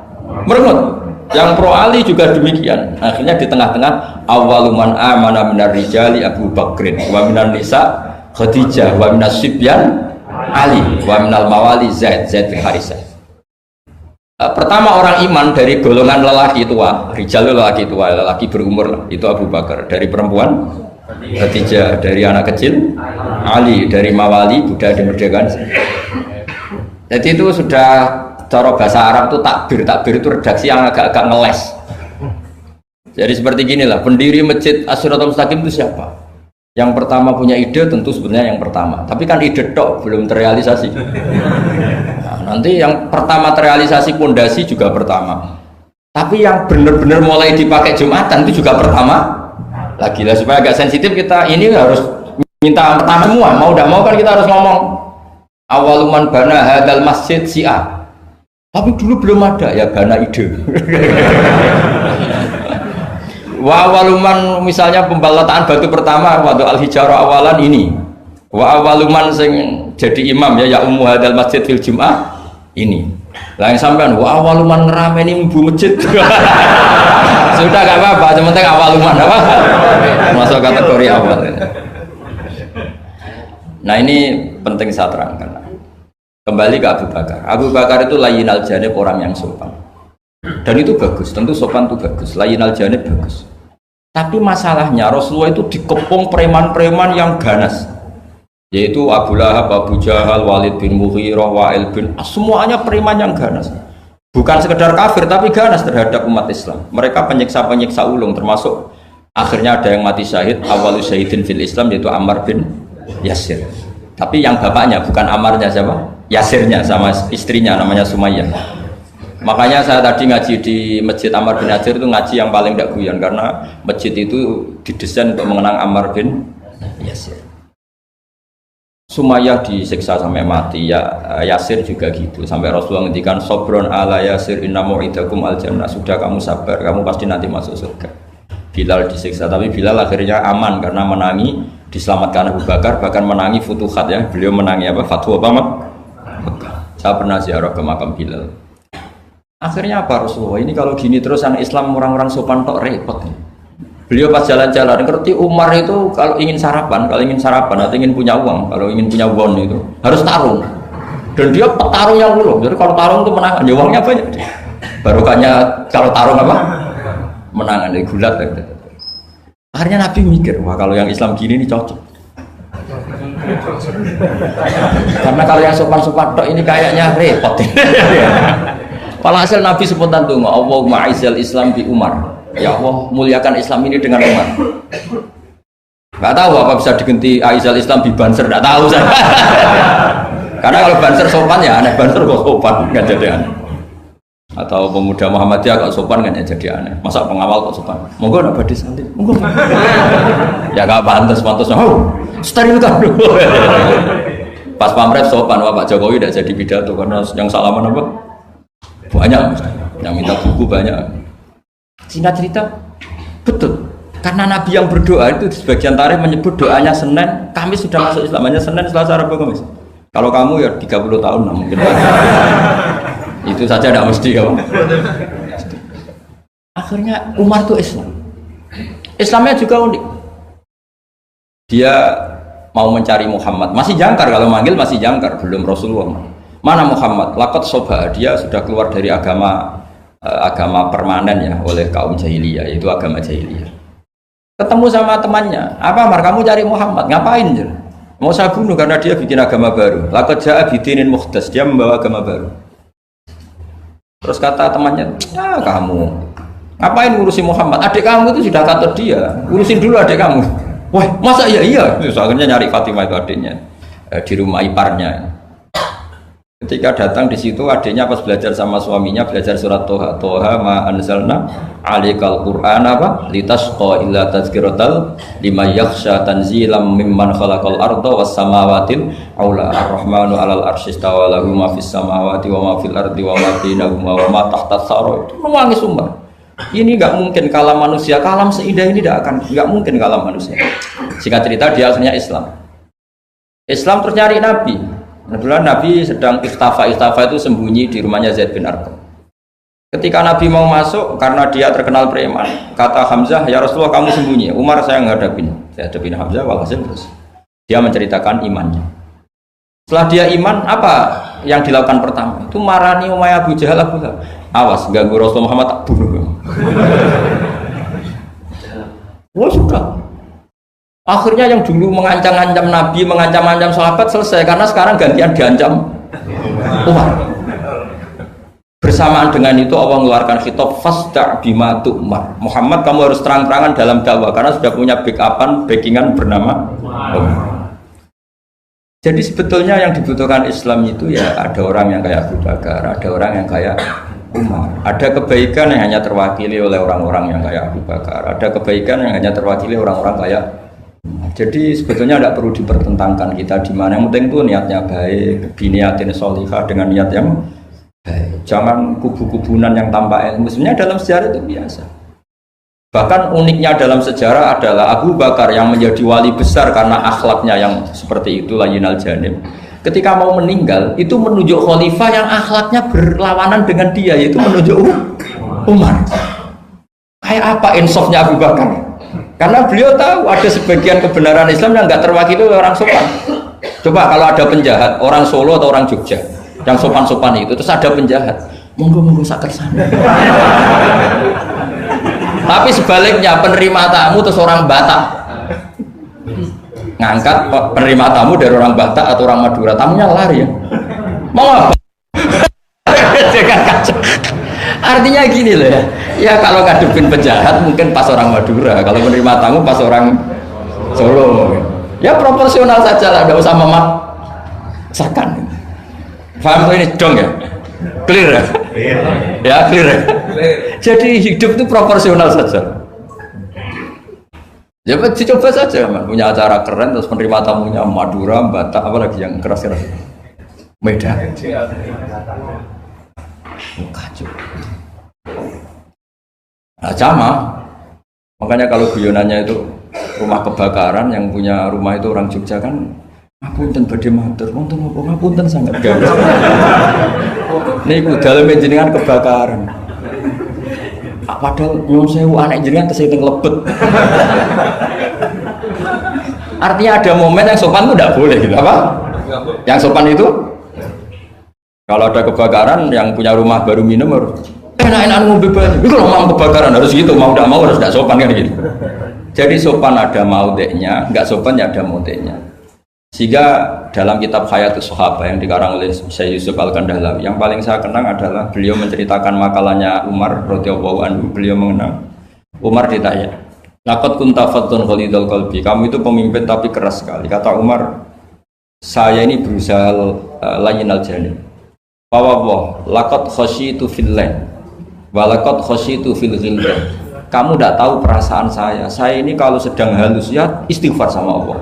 merengut. Yang pro Ali juga demikian. Akhirnya di tengah-tengah awaluman amana minar rijali Abu Bakrin wa minan nisa Khadijah wa minas sibyan Ali wa minal mawali Zaid bin Harisah. Pertama orang iman dari golongan lelaki tua, rijal lelaki tua, lelaki berumur lah, itu Abu Bakar. Dari perempuan Khadijah, dari anak kecil Ali, dari mawali budak dimerdekakan. Jadi itu sudah cara bahasa Arab itu takbir itu redaksi yang agak-agak ngeles. Jadi seperti ginilah, pendiri masjid As-Siratal Mustaqim itu siapa? Yang pertama punya ide tentu sebenarnya yang pertama, tapi kan ide tok belum terrealisasi. Nah, nanti yang pertama terrealisasi pondasi juga pertama, tapi yang benar-benar mulai dipakai Jumatan itu juga pertama lagi lah. Supaya agak sensitif kita ini harus minta pertama semua, mau tidak mau kan kita harus ngomong awaluman bana hadal masjid si'a, tapi dulu belum ada ya bana ide. Wa awaluman misalnya pembalataan batu pertama waktu al-hijarah awalan ini. Wa awaluman sing jadi imam ya ummu hadal masjid fil jum'ah ini. Lah yang sampean wa awaluman ngerameni mbu masjid. Sudah enggak apa-apa, yang penting awaluman apa? Masuk kategori awal. Nah, ini penting saya terangkan. Kembali ke Abu Bakar. Abu Bakar itu layyinal janib, orang yang sopan. Dan itu bagus, tentu sopan itu bagus, layyinal janib bagus. Tapi masalahnya Rasulullah itu dikepung preman-preman yang ganas, yaitu Abu Lahab, Abu Jahal, Walid bin Mughirah, Wa'il bin As, semuanya preman yang ganas. Bukan sekedar kafir tapi ganas terhadap umat Islam. Mereka penyiksa-penyiksa ulung, termasuk akhirnya ada yang mati syahid, awalu syahidin fil Islam, yaitu Ammar bin Yasir. Tapi yang bapaknya bukan Ammarnya, siapa? Yasirnya, sama istrinya namanya Sumayyah. Makanya saya tadi ngaji di Masjid Ammar bin Yasir itu ngaji yang paling tidak guyon, karena masjid itu didesain untuk mengenang Ammar bin Yasir. Sumayyah disiksa sampai mati, ya Yasir juga gitu, sampai Rasulullah ngendikan sobron ala Yasir inna mu'idakum al jannah, sudah kamu sabar, kamu pasti nanti masuk surga. Bilal disiksa, tapi Bilal akhirnya aman karena menangi, diselamatkan Abu Bakar, bahkan menangi futuhat ya, beliau menangi apa? Fatwa apa? Saya pernah ziarah ke makam Bilal. Akhirnya apa Rasulullah? Ini kalau gini terus anak Islam orang-orang sopan tok repot. Beliau pas jalan-jalan ngerti Umar itu kalau ingin sarapan atau ingin punya uang, kalau ingin punya won itu harus tarung. Dan dia petarung yang ulung. Jadi kalau tarung itu menang, ya uangnya banyak. Barokahnya kalau tarung apa? Menangan dari gulat. Akhirnya Nabi mikir, wah kalau yang Islam gini ini cocok. Karena kalau yang sopan-sopan tok ini kayaknya repot. Walhasil Nabi spontan donga, Allahumma a'izzal Islam bi Umar. Ya Allah, muliakan Islam ini dengan Umar. Enggak tahu apa bisa diganti a'izzal Islam bi Banser, enggak tahu saya. Karena kalau Banser sopan ya aneh, Banser kok sopan enggak jadi aneh. Atau pemuda Muhammadiyah kok sopan kan ya jadi aneh. Masa pengawal kok sopan? Monggo nak badhe santai. Monggo. Ya enggak pantas. Oh, steril kan. Pas pamret sopan, Pak Jokowi tidak jadi pidato karena yang salaman apa? Banyak, yang minta buku banyak. Singkat cerita, betul. Karena Nabi yang berdoa itu di sebagian tarikh menyebut doanya Senin, Kamis sudah masuk Islam, hanya Senin, Selasa, Rabu, Kamis. Kalau kamu ya 30 tahun lah mungkin. Itu saja tidak mesti kamu. Akhirnya Umar itu Islam. Islamnya juga unik. Dia mau mencari Muhammad, masih jangkar, kalau manggil masih jangkar, belum Rasulullah. Mana Muhammad? Lakot soba, dia sudah keluar dari agama permanen ya oleh kaum jahiliyah, yaitu agama jahiliyah. Ketemu sama temannya, apa Mar, kamu cari Muhammad, ngapain? Mau saya bunuh karena dia bikin agama baru. Lakot ja'a bidinin mukhdas, dia membawa agama baru. Terus kata temannya, kamu ngapain ngurusin Muhammad? Adik kamu itu sudah kata dia, urusin dulu adik kamu. Wah, masa iya? Terus akhirnya nyari Fatimah itu adiknya di rumah iparnya. Ketika datang di situ adiknya pas belajar sama suaminya belajar surat Toha ma anzalna alikal Qur'ana apa litasqa illa tazkiratal liman yakhsha tanzilam mimman khalaqal arda was samawatil aula ar-rahmanu 'alal arsy istawa lahu ma fis samawati wa ma fil ardi wa ma bainahuma wa ma tahtas sara. Itu nangis Umar. Ini enggak mungkin kalam manusia, kalam seindah ini enggak mungkin kalam manusia. Singkat cerita dia akhirnya Islam terus nyari Nabi. Kebetulan Nabi sedang ikhtafa itu sembunyi di rumahnya Zaid bin Arqam. Ketika Nabi mau masuk, karena dia terkenal preman, kata Hamzah, ya Rasulullah kamu sembunyi, Umar saya hadapin Hamzah, walhasil terus dia menceritakan imannya. Setelah dia iman, apa yang dilakukan pertama? Itu marani Umayyah Abu Jahal Abu Lahab. Awas, ganggu Rasulullah Muhammad tak bunuh. Oh sudah. Akhirnya yang dulu mengancam-ancam Nabi, mengancam-ancam sahabat selesai karena sekarang gantian diancam Umar. Bersamaan dengan itu Allah mengeluarkan khitab fasda' bima tu'mar. Muhammad kamu harus terang-terangan dalam dakwah karena sudah punya backingan bernama Umar. Jadi sebetulnya yang dibutuhkan Islam itu ya ada orang yang kayak Abu Bakar, ada orang yang kayak Umar. Ada kebaikan yang hanya terwakili oleh orang-orang yang kayak Abu Bakar. Ada kebaikan yang hanya terwakili orang-orang kayak Umar. Jadi sebetulnya tidak perlu dipertentangkan kita di mana. Yang penting itu niatnya baik, biniatin sholihah dengan niat yang baik. Jangan kubu-kubunan yang tanpa ilmu. Sebenarnya dalam sejarah itu biasa. Bahkan uniknya dalam sejarah adalah Abu Bakar yang menjadi wali besar karena akhlaknya yang seperti itu layyinal janib. Ketika mau meninggal itu menunjuk khalifah yang akhlaknya berlawanan dengan dia, yaitu menunjuk Umar. Kayak apa insafnya Abu Bakar? Karena beliau tahu ada sebagian kebenaran Islam yang nggak terwakili oleh orang sopan. Coba kalau ada penjahat orang Solo atau orang Jogja yang sopan-sopan itu, terus ada penjahat, monggo sakit sana. Tapi sebaliknya penerima tamu terus orang Batak ngangkat penerima tamu dari orang Batak atau orang Madura, tamunya lari ya. Mau apa? Artinya gini loh ya. Ya kalau ngadepin penjahat mungkin pas orang Madura, kalau menerima tamu pas orang Solo. Ya proporsional saja lah, tidak usah memaksakan. Paham ini dong ya? Clear ya? Ya clear ya? Jadi hidup itu proporsional saja. Ya coba saja, man. Punya acara keren terus penerima tamunya Madura, Batak, apalagi yang keras-keras. Medan. Kacau. Nah, sama. Makanya kalau guyonannya itu rumah kebakaran, yang punya rumah itu orang Jogja kan, ngapunten badhe matur, wonten apa ngapunten sangat gawe. Niku dalem jenengan kebakaran. Padahal nyuwun sewu anak jenengan tesih teng lebet. Artinya ada momen yang sopan itu tidak boleh gitu, apa? Yang sopan itu kalau ada kebakaran yang punya rumah baru minum harus enak-enak ngombe banyu. Itu kalau mau kebakaran harus gitu, mau tidak mau harus tidak sopan kan gitu. Jadi sopan ada maudeknya, enggak sopan ya ada maudeknya. Sehingga dalam kitab Hayatus Sahabah yang dikarang oleh Syekh Yusuf Al-Kandahlawi, yang paling saya kenang adalah beliau menceritakan makalahnya Umar radhiyallahu anhu. Beliau mengenang Umar ditanya, "Laqad kunta faddun ghalidul qalbi." Kamu itu pemimpin tapi keras sekali. Kata Umar, "Saya ini berusaha layyinal janib." Fa wallah, laqad khasyitu fillah wa laqad khasyitu fil ghillah. Kamu tidak tahu perasaan saya. Saya ini kalau sedang halus ya istighfar sama Allah.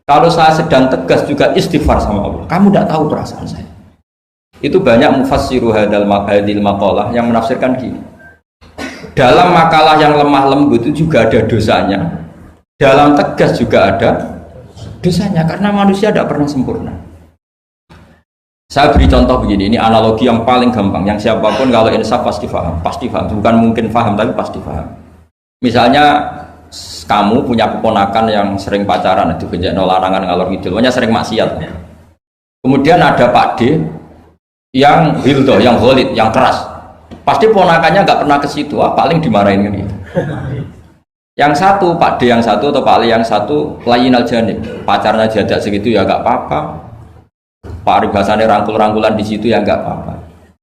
Kalau saya sedang tegas juga istighfar sama Allah. Kamu tidak tahu perasaan saya. Itu banyak mufassiru hadal maqalah yang menafsirkan gini. Dalam makalah yang lemah lembut itu juga ada dosanya. Dalam tegas juga ada dosanya karena manusia tidak pernah sempurna. Saya beri contoh begini, ini analogi yang paling gampang, yang siapapun kalau insaf pasti paham, bukan mungkin paham tapi pasti paham. Misalnya kamu punya keponakan yang sering pacaran, itu benjak larangan ngalor ngidul, pokoknya sering maksiat. Kemudian ada Pak D yang hildo, yang ghalid, yang keras. Pasti ponakannya nggak pernah ke situ, paling dimarahin kan gitu. Yang satu Pak D yang satu atau Pak Ali yang satu layyinal janib, pacarnya jadak segitu ya nggak apa-apa. Paribasannya rangkul-rangkulan di situ ya nggak apa-apa.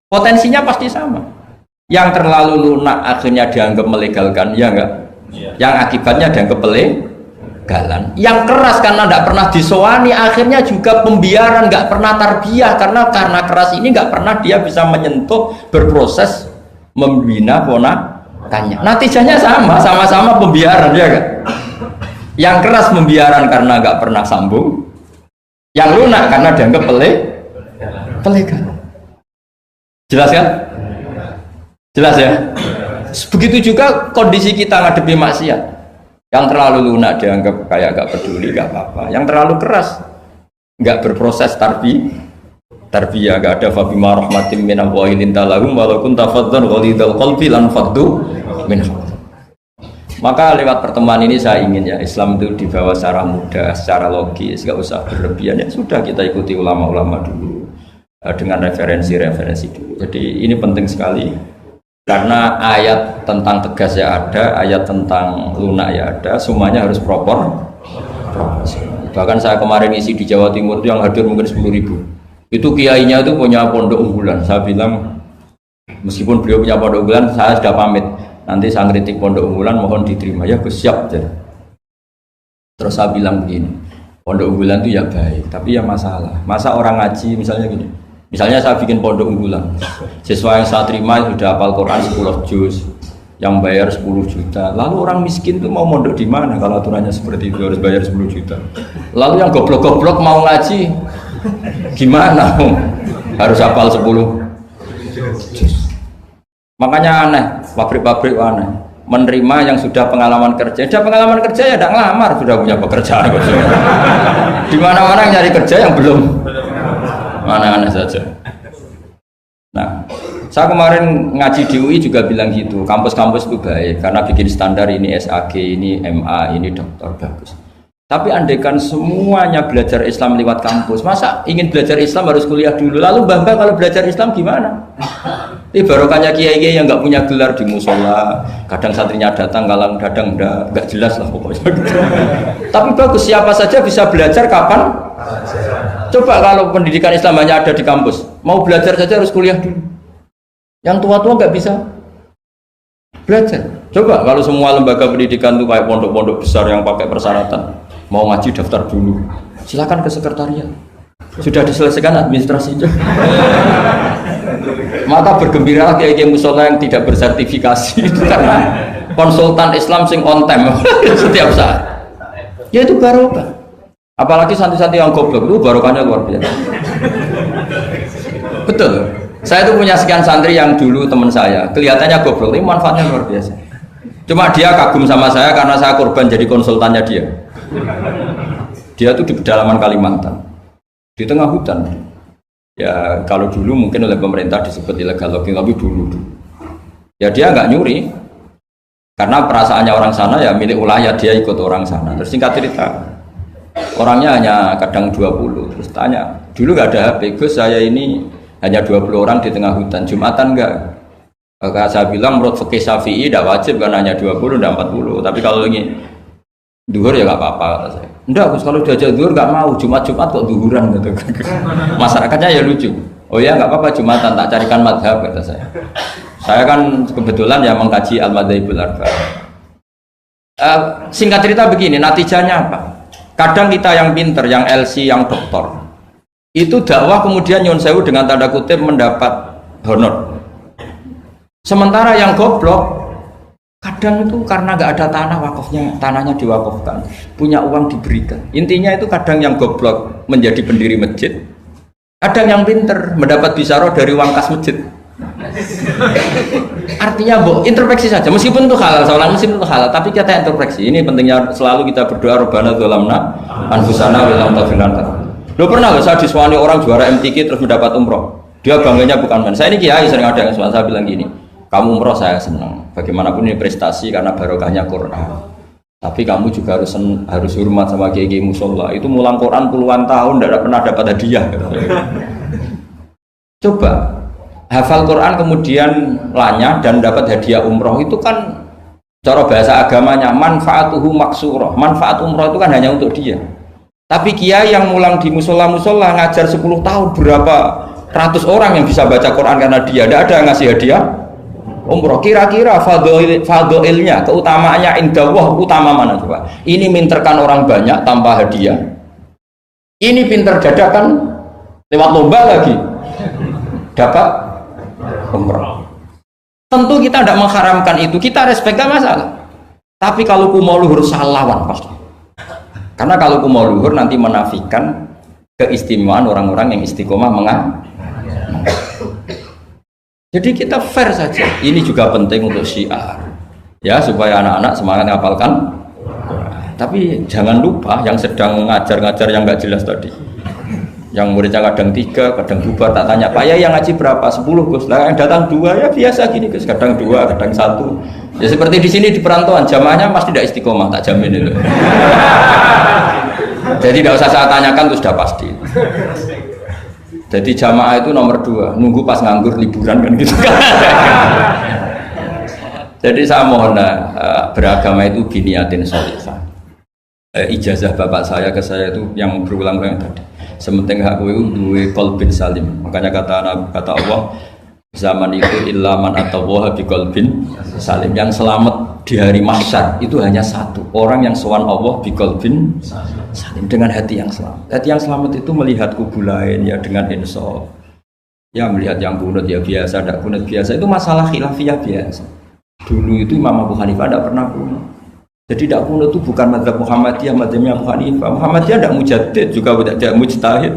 Potensinya pasti sama. Yang terlalu lunak akhirnya dianggap melegalkan, ya enggak? Yang akibatnya dianggap pelegalan. Yang keras karena tidak pernah disowani, akhirnya juga pembiaran, nggak pernah tarbiyah karena keras ini nggak pernah dia bisa menyentuh, berproses membina ponakannya. Natijanya sama-sama pembiaran, ya kan? Yang keras pembiaran karena nggak pernah sambung, yang lunak karena dianggap pelegalan. Jelas kan? Jelas ya? Begitu juga kondisi kita ngadepi maksiat. Yang terlalu lunak dianggap kayak gak peduli, gak apa-apa. Yang terlalu keras gak berproses tarbiyah, gak ada fabima rahmatin minallahi lintalahum walaupun tafaddan ghalidul qalbi lan faddu min. Maka lewat pertemuan ini saya ingin ya Islam itu dibawa secara mudah, secara logis, nggak usah berlebihan. Ya sudah kita ikuti ulama-ulama dulu dengan referensi-referensi dulu. Jadi ini penting sekali karena ayat tentang tegas ya ada, ayat tentang lunak ya ada, semuanya harus proporsional. Bahkan saya kemarin isi di Jawa Timur itu yang hadir mungkin 10.000. Itu kiainya itu punya pondok unggulan. Saya bilang meskipun beliau punya pondok unggulan, saya sudah pamit. Nanti saya kritik pondok unggulan mohon diterima ya Gus, siap. Terus saya bilang begini, pondok unggulan itu ya baik, tapi ya masalah. Masa orang ngaji misalnya gini, misalnya saya bikin pondok unggulan, siswa yang saya terima sudah hafal Quran 10 juz, yang bayar 10 juta. Lalu orang miskin itu mau mondok di mana kalau aturannya seperti itu harus bayar 10 juta. Lalu yang goblok-goblok mau ngaji gimana? Harus hafal 10 juz. Makanya aneh, pabrik-pabrik aneh menerima yang sudah pengalaman kerja. Sudah pengalaman kerja ya tidak ngelamar, sudah punya pekerjaan. Di mana-mana nyari kerja yang belum, aneh-aneh saja. Nah, saya kemarin ngaji di UI juga bilang gitu, kampus-kampus itu baik karena bikin standar ini SAG, ini MA, ini doktor bagus. Tapi andaikan semuanya belajar Islam lewat kampus, masa ingin belajar Islam harus kuliah dulu? Lalu bangga kalau belajar Islam gimana? Ini barokahnya kiai-kiai yang nggak punya gelar di musola, kadang santrinya datang, kadang nggak jelas lah pokoknya. Tapi bagus, siapa saja bisa belajar kapan? Coba kalau pendidikan Islam hanya ada di kampus, mau belajar saja harus kuliah dulu. Yang tua-tua nggak bisa belajar. Coba kalau semua lembaga pendidikan itu kayak pondok-pondok besar yang pakai persyaratan, mau ngaji daftar dulu, silakan ke sekretariat. Sudah diselesaikan administrasinya. Maka bergembira kiai musola yang tidak bersertifikasi itu karena konsultan Islam sing on time setiap saat. Ya itu barokah. Apalagi santri-santri yang goblok itu barokahnya luar biasa. Betul. Saya itu punya sekian santri yang dulu teman saya, kelihatannya goblok, tapi manfaatnya luar biasa. Cuma dia kagum sama saya karena saya korban jadi konsultannya dia. Dia tuh di pedalaman Kalimantan, di tengah hutan. Ya kalau dulu mungkin oleh pemerintah disebut illegal logging, tapi dulu. Ya dia nggak nyuri, karena perasaannya orang sana ya milik wilayah, dia ikut orang sana. Terus singkat cerita, orangnya hanya kadang 20. Terus tanya, dulu nggak ada HP, Gus saya ini hanya 20 orang di tengah hutan, Jumatan enggak? Maka saya bilang menurut fikih Syafi'i tidak wajib kan hanya 20 dan 40, tapi kalau ini duhur ya nggak apa-apa kata saya. Enggak Gus, kalau diajak duhur nggak mau, Jumat-Jumat kok duhuran gitu. Masyarakatnya ya lucu. Oh ya nggak apa-apa Jumatan, tak carikan madhab kata saya. Saya kan kebetulan ya mengkaji al-madhabul arba'. Singkat cerita begini, natijahnya apa? Kadang kita yang pinter, yang LC, yang doktor, itu dakwah kemudian nyun sewu dengan tanda kutip mendapat honor. Sementara yang goblok kadang itu karena nggak ada tanah wakafnya, tanahnya diwakafkan, punya uang diberikan. Intinya itu kadang yang goblok menjadi pendiri masjid, kadang yang pinter mendapat bisyarah dari uang kas masjid. Artinya introspeksi saja, meskipun itu halal, seorang muslim itu halal, tapi kita introspeksi. Ini pentingnya selalu kita berdoa Rabbana dzalamna anfusana wa lam taghfir lana. Lo pernah nggak saya disuani orang juara MTQ terus mendapat umroh? Dia bangganya bukan main. Saya ini kiai sering ada yang suami saya bilang gini, kamu umroh saya senang. Bagaimanapun ini prestasi karena barokahnya Quran. Tapi kamu juga harus hormat sama kiai musola. Itu mulang Quran puluhan tahun tidak pernah dapat hadiah. Coba hafal Quran kemudian lanyah dan dapat hadiah umroh itu kan cara bahasa agamanya manfaatuhu maksurah. Manfaat umroh itu kan hanya untuk dia. Tapi kiai yang mulang di musola-musola ngajar 10 tahun berapa ratus orang yang bisa baca Quran karena dia tidak ada yang ngasih hadiah umroh. Kira-kira fadilnya, keutamaannya indallah utama mana coba? Ini minterkan orang banyak tanpa hadiah. Ini pinter dadakan lewat lomba lagi dapat umroh. Tentu kita tidak mengharamkan itu, kita respect gak masalah. Tapi kalau kumo luhur salah lawan pasti. Karena kalau kumo luhur nanti menafikan keistimewaan orang-orang yang istiqomah Jadi kita fair saja. Ini juga penting untuk syiar, ya supaya anak-anak semangat ngapalkan. Tapi jangan lupa yang sedang ngajar-ngajar yang nggak jelas tadi, yang muridnya kadang 3, kadang bubar, tak tanya Pak ya yang ngaji berapa? 10 Gus. Lah yang datang 2 ya biasa gini Gus, kadang 2, kadang 1. Ya seperti di sini di perantauan, jamaahnya pasti tidak istiqomah, tak jamin itu. Jadi tidak usah saya tanyakan, itu sudah pasti. Jadi jamaah itu nomor 2, nunggu pas nganggur liburan kan gitu kan. Jadi saya mohon beragama itu biniatin sholihah. Ijazah bapak saya ke saya itu yang berulang-ulang tadi. Sementing aku itu duwe qalbin salim. Makanya kata Allah, zaman itu ilaman atau wah bi qalbin salim. Yang selamat di hari mahsyar itu hanya satu orang yang sowan Allah bi qalbin salim, dengan hati yang selamat. Hati yang selamat itu melihat kubu lain ya dengan insaf. Ya melihat yang kunut ya biasa, tidak kunut biasa, itu masalah khilafiyah biasa. Dulu itu Imam Abu Hanifah tidak pernah kunut. Jadi tidak kunut itu bukan mazhab Muhammadiyah, mazhabnya Abu Hanifah. Muhammadiyah tidak mujaddid, juga tidak mujtahid.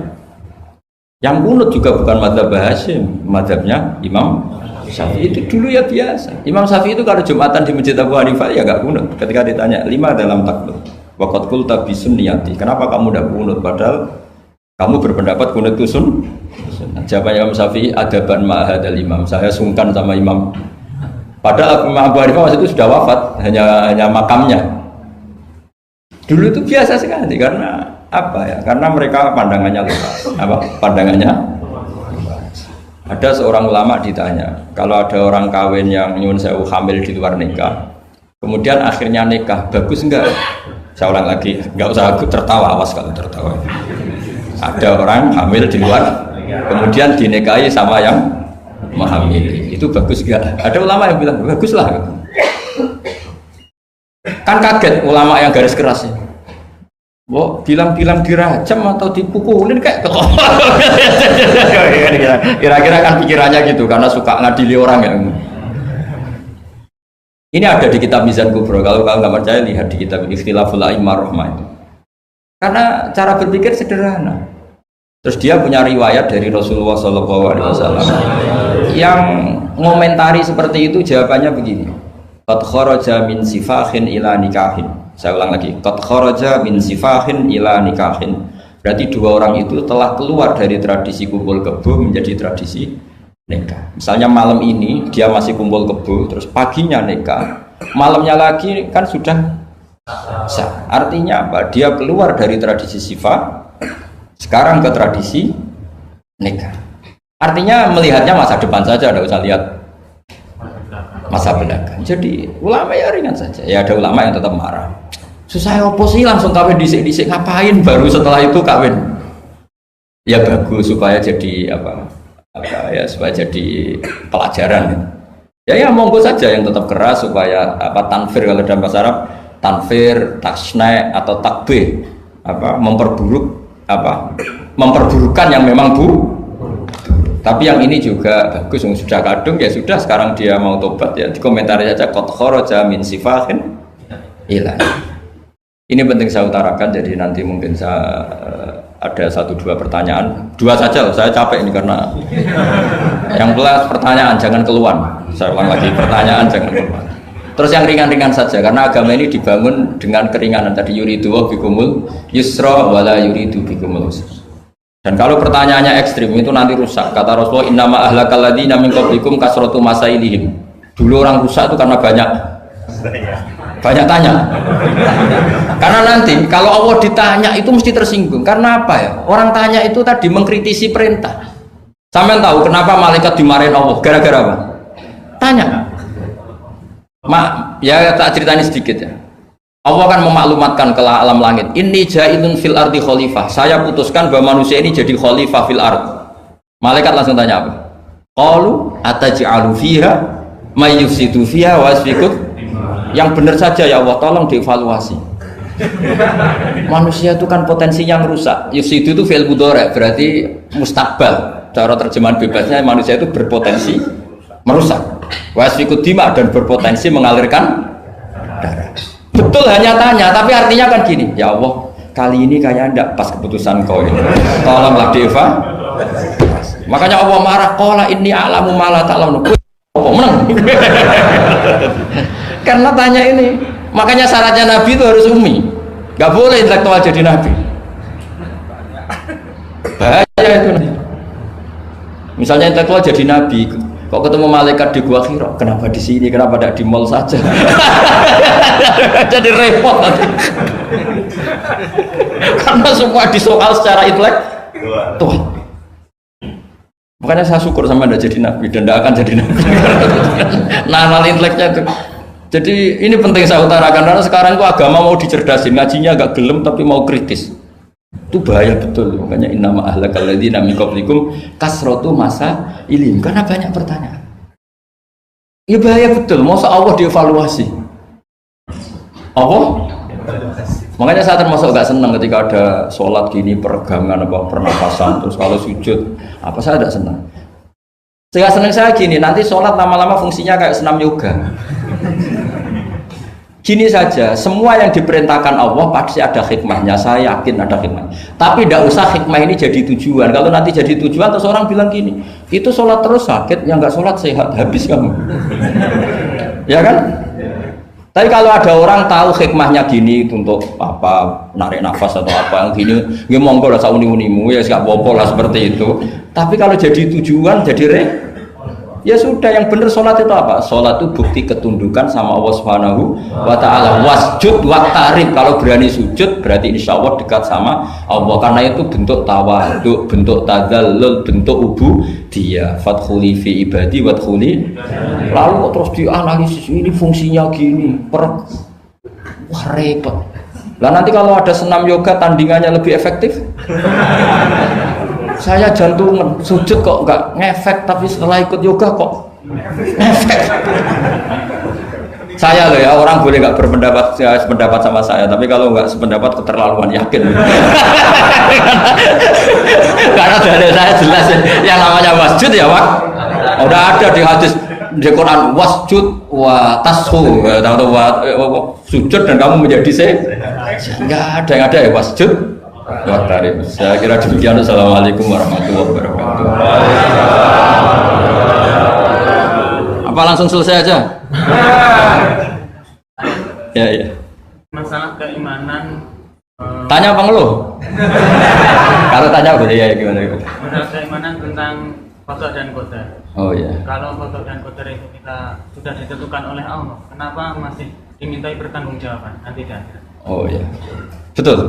Yang kunut juga bukan mazhab Hasyim, mazhabnya Imam Syafi'i. Itu dulu ya biasa. Imam Syafi'i itu kalau Jumatan di Masjid Abu Hanifah ya nggak kunut. Ketika ditanya 5 dalam takbir, waqad qulta bi sunniyati. Kenapa kamu tidak kunut? Padahal kamu berpendapat kunut itu sunnah. Jawabannya Imam Syafi'i, adaban ma'hadal imam. Saya sungkan sama imam. Padahal Imam Abu Hanifah waktu itu sudah wafat, hanya makamnya. Dulu itu biasa sekali karena apa ya? Karena mereka pandangannya luas. Apa? Pandangannya. Ada seorang ulama ditanya, kalau ada orang kawin yang nyuwun sewu hamil di luar nikah, kemudian akhirnya nikah, bagus enggak? Saya ulang lagi, enggak usah aku tertawa, awas kalau tertawa. Ada orang hamil di luar, kemudian dinikahi sama yang menghamili, itu bagus enggak? Ada ulama yang bilang bagus lah. Kan kaget ulama yang garis keras ya. Bilang-bilang dirajam atau dipukulin kayak kira-kira kan pikirannya gitu karena suka ngadili orang ya. Ini ada di kitab Mizan Kubro. Kalau nggak percaya lihat di kitab Ikhtilaful A'immah Rahmah itu. Karena cara berpikir sederhana. Terus dia punya riwayat dari Rasulullah SAW yang ngomentari seperti itu, jawabannya begini. Qad kharaja min sifahin ila nikahin. Saya ulang lagi. Qad kharaja min sifahin ila nikahin. Berarti dua orang itu telah keluar dari tradisi kumpul kebo menjadi tradisi nikah. Misalnya malam ini dia masih kumpul kebo, terus paginya nikah, malamnya lagi kan sudah sah. Artinya apa? Dia keluar dari tradisi sifat sekarang ke tradisi nikah. Artinya melihatnya masa depan saja, tidak usah lihat masa belakang. Jadi ulama ya ringan saja. Ya ada ulama yang tetap marah. Susah apa sih langsung kawin disik-disik, ngapain baru setelah itu kawin? Ya bagus supaya jadi apa ya, supaya jadi pelajaran. Ya monggo saja yang tetap keras supaya apa tanfir, kalau dalam bahasa Arab tanfir, tasna atau takbih, apa memperburukan yang memang tapi yang ini juga bagus, yang sudah kadung ya sudah, sekarang dia mau tobat ya dikomentari saja qad kharaja min sifahin ila. Ini penting saya utarakan, jadi nanti mungkin saya ada 1-2 pertanyaan, 2 saja loh, saya capek ini karena yang belas pertanyaan jangan keluar. Saya ulang lagi, pertanyaan jangan keluar. Terus yang ringan-ringan saja, karena agama ini dibangun dengan keringanan. Tadi yuridu bikumul yusra wala yuridu bikumul usra. Dan kalau pertanyaannya ekstrim itu nanti rusak. Kata Rasulullah, innama ahlakal ladzina min qablikum kasratu masailihim. Dulu orang rusak itu karena banyak tanya. Karena nanti kalau Allah ditanya itu mesti tersinggung. Karena apa ya? Orang tanya itu tadi mengkritisi perintah. Sampean tahu kenapa malaikat dimarahin Allah? Gara-gara apa? Tanya. Ya tak ceritanya sedikit ya. Allah kan memaklumatkan ke alam langit, inni ja'ilun fil ardi khalifah. Saya putuskan bahwa manusia ini jadi khalifah fil ard. Malaikat langsung tanya apa? Qalu ataj'alu fiha may yufsidu fiha wa yasfiku. Yang benar saja ya Allah, tolong dievaluasi. Manusia itu kan potensi yang rusak. Yufsidu itu fi'il mudhari', berarti mustakbal. Cara terjemahan bebasnya manusia itu berpotensi merusak. Wa yasfiku dima, dan berpotensi mengalirkan darah. Betul hanya tanya, tapi artinya kan gini, ya Allah, kali ini kayaknya tidak pas keputusan kau ini. Tolonglah Deva. Makanya Allah marah, qala inni a'lamu ma la ta'lamun. Menang. Karena tanya ini. Makanya syaratnya Nabi itu harus ummi. Gak boleh intelektual jadi Nabi. Bahaya itu. Misalnya intelektual jadi Nabi, Kok ketemu malaikat di Gua Hira? Kenapa di sini? Kenapa tidak di mall saja? Jadi repot nanti. Karena semua disoal secara intelek. Tuh. Makanya saya syukur sama Anda jadi nabi dan tidak akan jadi nabi. Nah, inteleknya itu. Jadi ini penting saya utarakan karena sekarang itu agama mau dicerdasin, ngajinya agak gelem tapi mau kritis. Itu bahaya betul. Makanya innama ahlakal ladzina min qablikum kasratu masa ilim, karena banyak pertanyaan. Ya bahaya betul. Masa Allah dievaluasi? Allah? Makanya saya termasuk gak senang ketika ada sholat gini peregangan apa pernapasan terus kalau sujud apa saya tidak senang. Saya senang saya gini nanti sholat lama-lama fungsinya kayak senam yoga. Gini saja, semua yang diperintahkan Allah pasti ada hikmahnya, saya yakin ada hikmah. Tapi tidak usah hikmah ini jadi tujuan. Kalau nanti jadi tujuan, terus orang bilang gini, itu sholat terus sakit, yang nggak sholat sehat, habis kamu. Ya kan? Tapi kalau ada orang tahu hikmahnya gini untuk apa, narik nafas atau apa yang gini, ya monggo lah sauni-unimu, ya nggak apa-apa lah seperti itu. Tapi kalau jadi tujuan, jadi ya sudah, yang benar sholat itu apa? Sholat itu bukti ketundukan sama Allah Subhanahu wa ta'ala. Wasjud waqtarib, kalau berani sujud berarti insya Allah dekat sama Allah, karena itu bentuk tawaduk, bentuk tadzallul, bentuk ubudiyah. Fadkhuli fi ibadi wadkhuli. Lalu kok terus dianalisis ini fungsinya gini, wah repot. Lah nanti kalau ada senam yoga tandingannya lebih efektif. Saya jantungan, sujud kok nggak ngefek, tapi setelah ikut yoga kok ngefek. Saya loh ya, orang boleh nggak berpendapat sependapat sama saya, tapi kalau nggak sependapat keterlaluan, yakin. Karena dari saya jelas yang namanya wasjud ya Pak, udah ada di hadis di Quran, wasjud wa tashu, sujud dan kamu menjadi nggak ada yang ada ya wasjud. Saya kira demikian. Assalamualaikum warahmatullahi wabarakatuh. Apa langsung selesai aja? Ya. Masalah keimanan. Tanya apa ngeluh? Kalau tanya boleh ya gimana? Masalah keimanan tentang qada dan qadar. Oh ya. Kalau qada dan qadar itu kita sudah ditentukan oleh Allah, kenapa masih dimintai pertanggungjawaban nanti di akhirat? Oh ya. Betul.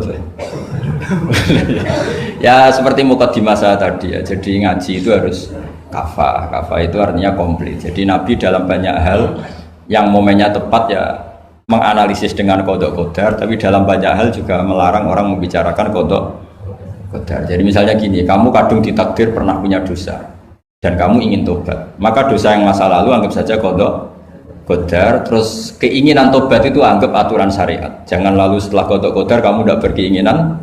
Ya seperti mukadimah saya tadi ya. Jadi ngaji itu harus kafah. Kafah itu artinya komplit. Jadi Nabi dalam banyak hal yang momennya tepat ya menganalisis dengan qada qadar, tapi dalam banyak hal juga melarang orang membicarakan qada qadar. Jadi misalnya gini, kamu kadung ditakdir pernah punya dosa dan kamu ingin tobat, maka dosa yang masa lalu anggap saja qada qadar, terus keinginan tobat itu anggap aturan syariat. Jangan lalu setelah qada qadar kamu tidak berkeinginan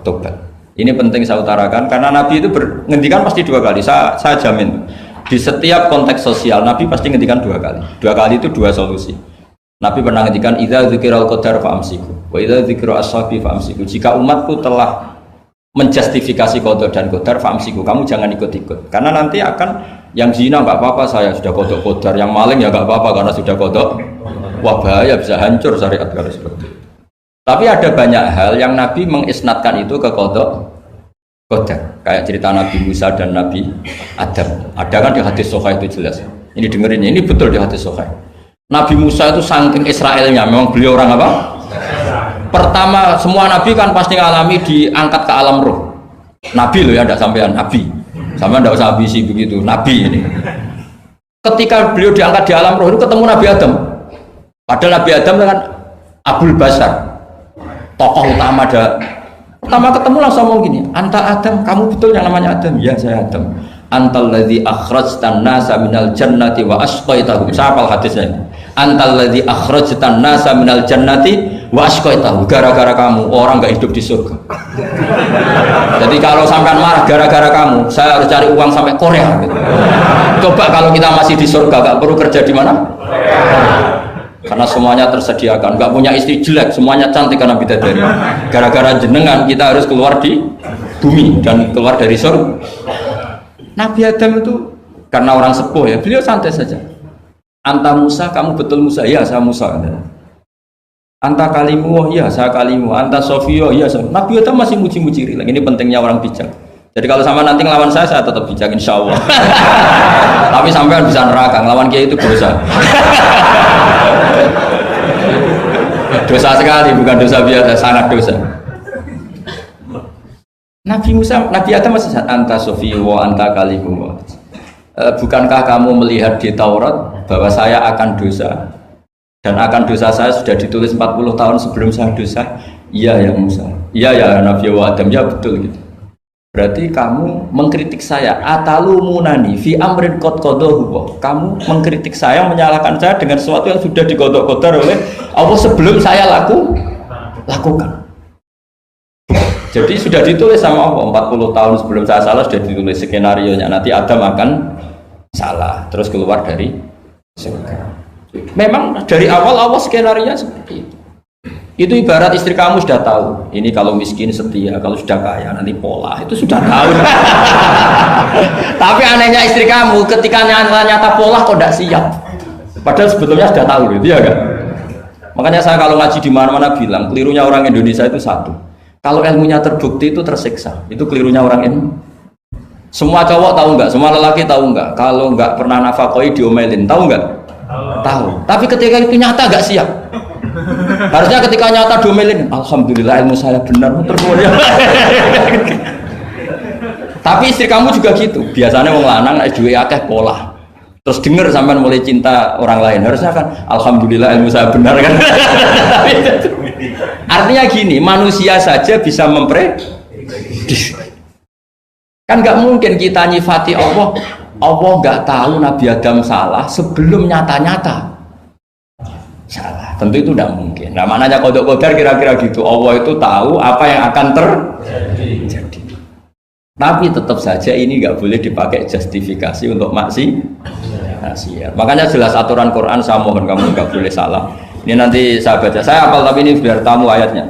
tobat. Ini penting saya utarakan karena Nabi itu ngendikan pasti dua kali. Saya jamin di setiap konteks sosial Nabi pasti ngendikan dua kali. Dua kali itu dua solusi. Nabi pernah ngendikan idza dzikiral qadar fa amsiku wa idza dzikra ashabi fa amsiku. Jika umatku telah menjustifikasi qada dan qadar fa amsiku, kamu jangan ikut-ikut. Karena nanti akan yang zina nggak apa-apa, saya sudah qada qadar, yang maling ya nggak apa-apa karena sudah qada. Wah bahaya, bisa hancur syariat kalau seperti itu. Tapi ada banyak hal yang Nabi mengisnadkan itu ke qada qadar. Kayak cerita Nabi Musa dan Nabi Adam. Ada kan di hadis Sahih itu jelas. Ini dengerin ya, ini betul di hadis Sahih. Nabi Musa itu saking Israelnya, memang beliau orang apa? Pertama semua Nabi kan pasti ngalami diangkat ke alam roh. Nabi loh ya, tidak sampean Nabi. Sama tidak usah ambisi begitu, Nabi ini. Ketika beliau diangkat di alam roh itu ketemu Nabi Adam. Padahal Nabi Adam kan Abul Basar, tokoh utama ada. Pertama ketemu langsung ngomong gini, anta Adam, kamu betul yang namanya Adam? Ya saya Adam. Antal ladzi akhrajtan nasa minal jannati wa asqaitahum. Saya hafal hadisnya. Antal ladzi akhrajtan nasa minal jannati wa asqaitahum. Gara-gara kamu orang nggak hidup di surga. Jadi kalau sampean marah gara-gara kamu, saya harus cari uang sampai Korea gitu. Coba kalau kita masih di surga, nggak perlu kerja di mana? Karena semuanya tersediakan, nggak punya istri jelek, semuanya cantik karena bidadari. Gara-gara jenengan kita harus keluar di bumi dan keluar dari surga. Nabi Adam itu karena orang sepuh ya, beliau santai saja. Anta Musa, kamu betul Musa? Ya saya Musa. Anta kalimu, ya saya kalimu. Anta Sofio, ya saya. Nabi Adam masih muji-muji. Ini pentingnya orang bijak. Jadi kalau sama nanti ngelawan saya tetap bijak insya Allah. Tapi sampai bisa neraka, ngelawan kiai itu dosa. Dosa sekali, bukan dosa biasa, sangat dosa. Nabi Musa, Nabi Adam masih anta sofi wa anta kalimullah. Bukankah kamu melihat di Taurat bahwa saya akan dosa dan akan dosa saya sudah ditulis 40 tahun sebelum saya dosa? Iya ya Musa, iya ya Nabi Adam, ya betul gitu. Berarti kamu mengkritik saya, atalumunani fi amrin qad qadahu. Kamu mengkritik saya, menyalahkan saya dengan sesuatu yang sudah digodok-godar oleh Allah sebelum saya lakukan. Jadi sudah ditulis sama Allah 40 tahun sebelum saya salah, sudah ditulis skenario-nya nanti Adam akan salah terus keluar dari surga. Memang dari awal Allah skenario-nya seperti itu. Itu ibarat istri kamu sudah tahu ini kalau miskin setia, kalau sudah kaya nanti pola, itu sudah tahu. Tapi anehnya istri kamu ketika nyata pola kok tidak siap, padahal sebetulnya sudah tahu gitu ya kan. Makanya saya kalau ngaji di mana-mana bilang kelirunya orang Indonesia itu satu, kalau ilmunya terbukti itu tersiksa, itu kelirunya orang Indonesia. Semua cowok tahu nggak, semua lelaki tahu nggak, kalau nggak pernah nafakoi diomelin, tahu nggak? Tahu. Tapi ketika itu nyata nggak siap. Harusnya ketika nyata diomelin, alhamdulillah ilmu saya benar, terus. Tapi istri kamu juga gitu. Biasanya wong lanang duwe akeh pola. Terus denger sampean mulai cinta orang lain. Harusnya kan alhamdulillah ilmu saya benar kan. Artinya gini, manusia saja bisa memprediksi. Kan nggak mungkin kita nyifati Allah. Allah nggak tahu Nabi Adam salah sebelum nyata-nyata salah. Tentu itu tidak mungkin. Nah, maknanya kodok kodar kira-kira gitu. Allah itu tahu apa yang akan terjadi. Tapi tetap saja ini nggak boleh dipakai justifikasi untuk maksiat. Makanya jelas aturan Quran, saya mohon kamu nggak boleh salah. Ini nanti saya baca. Saya hafal tapi ini biar tamu ayatnya.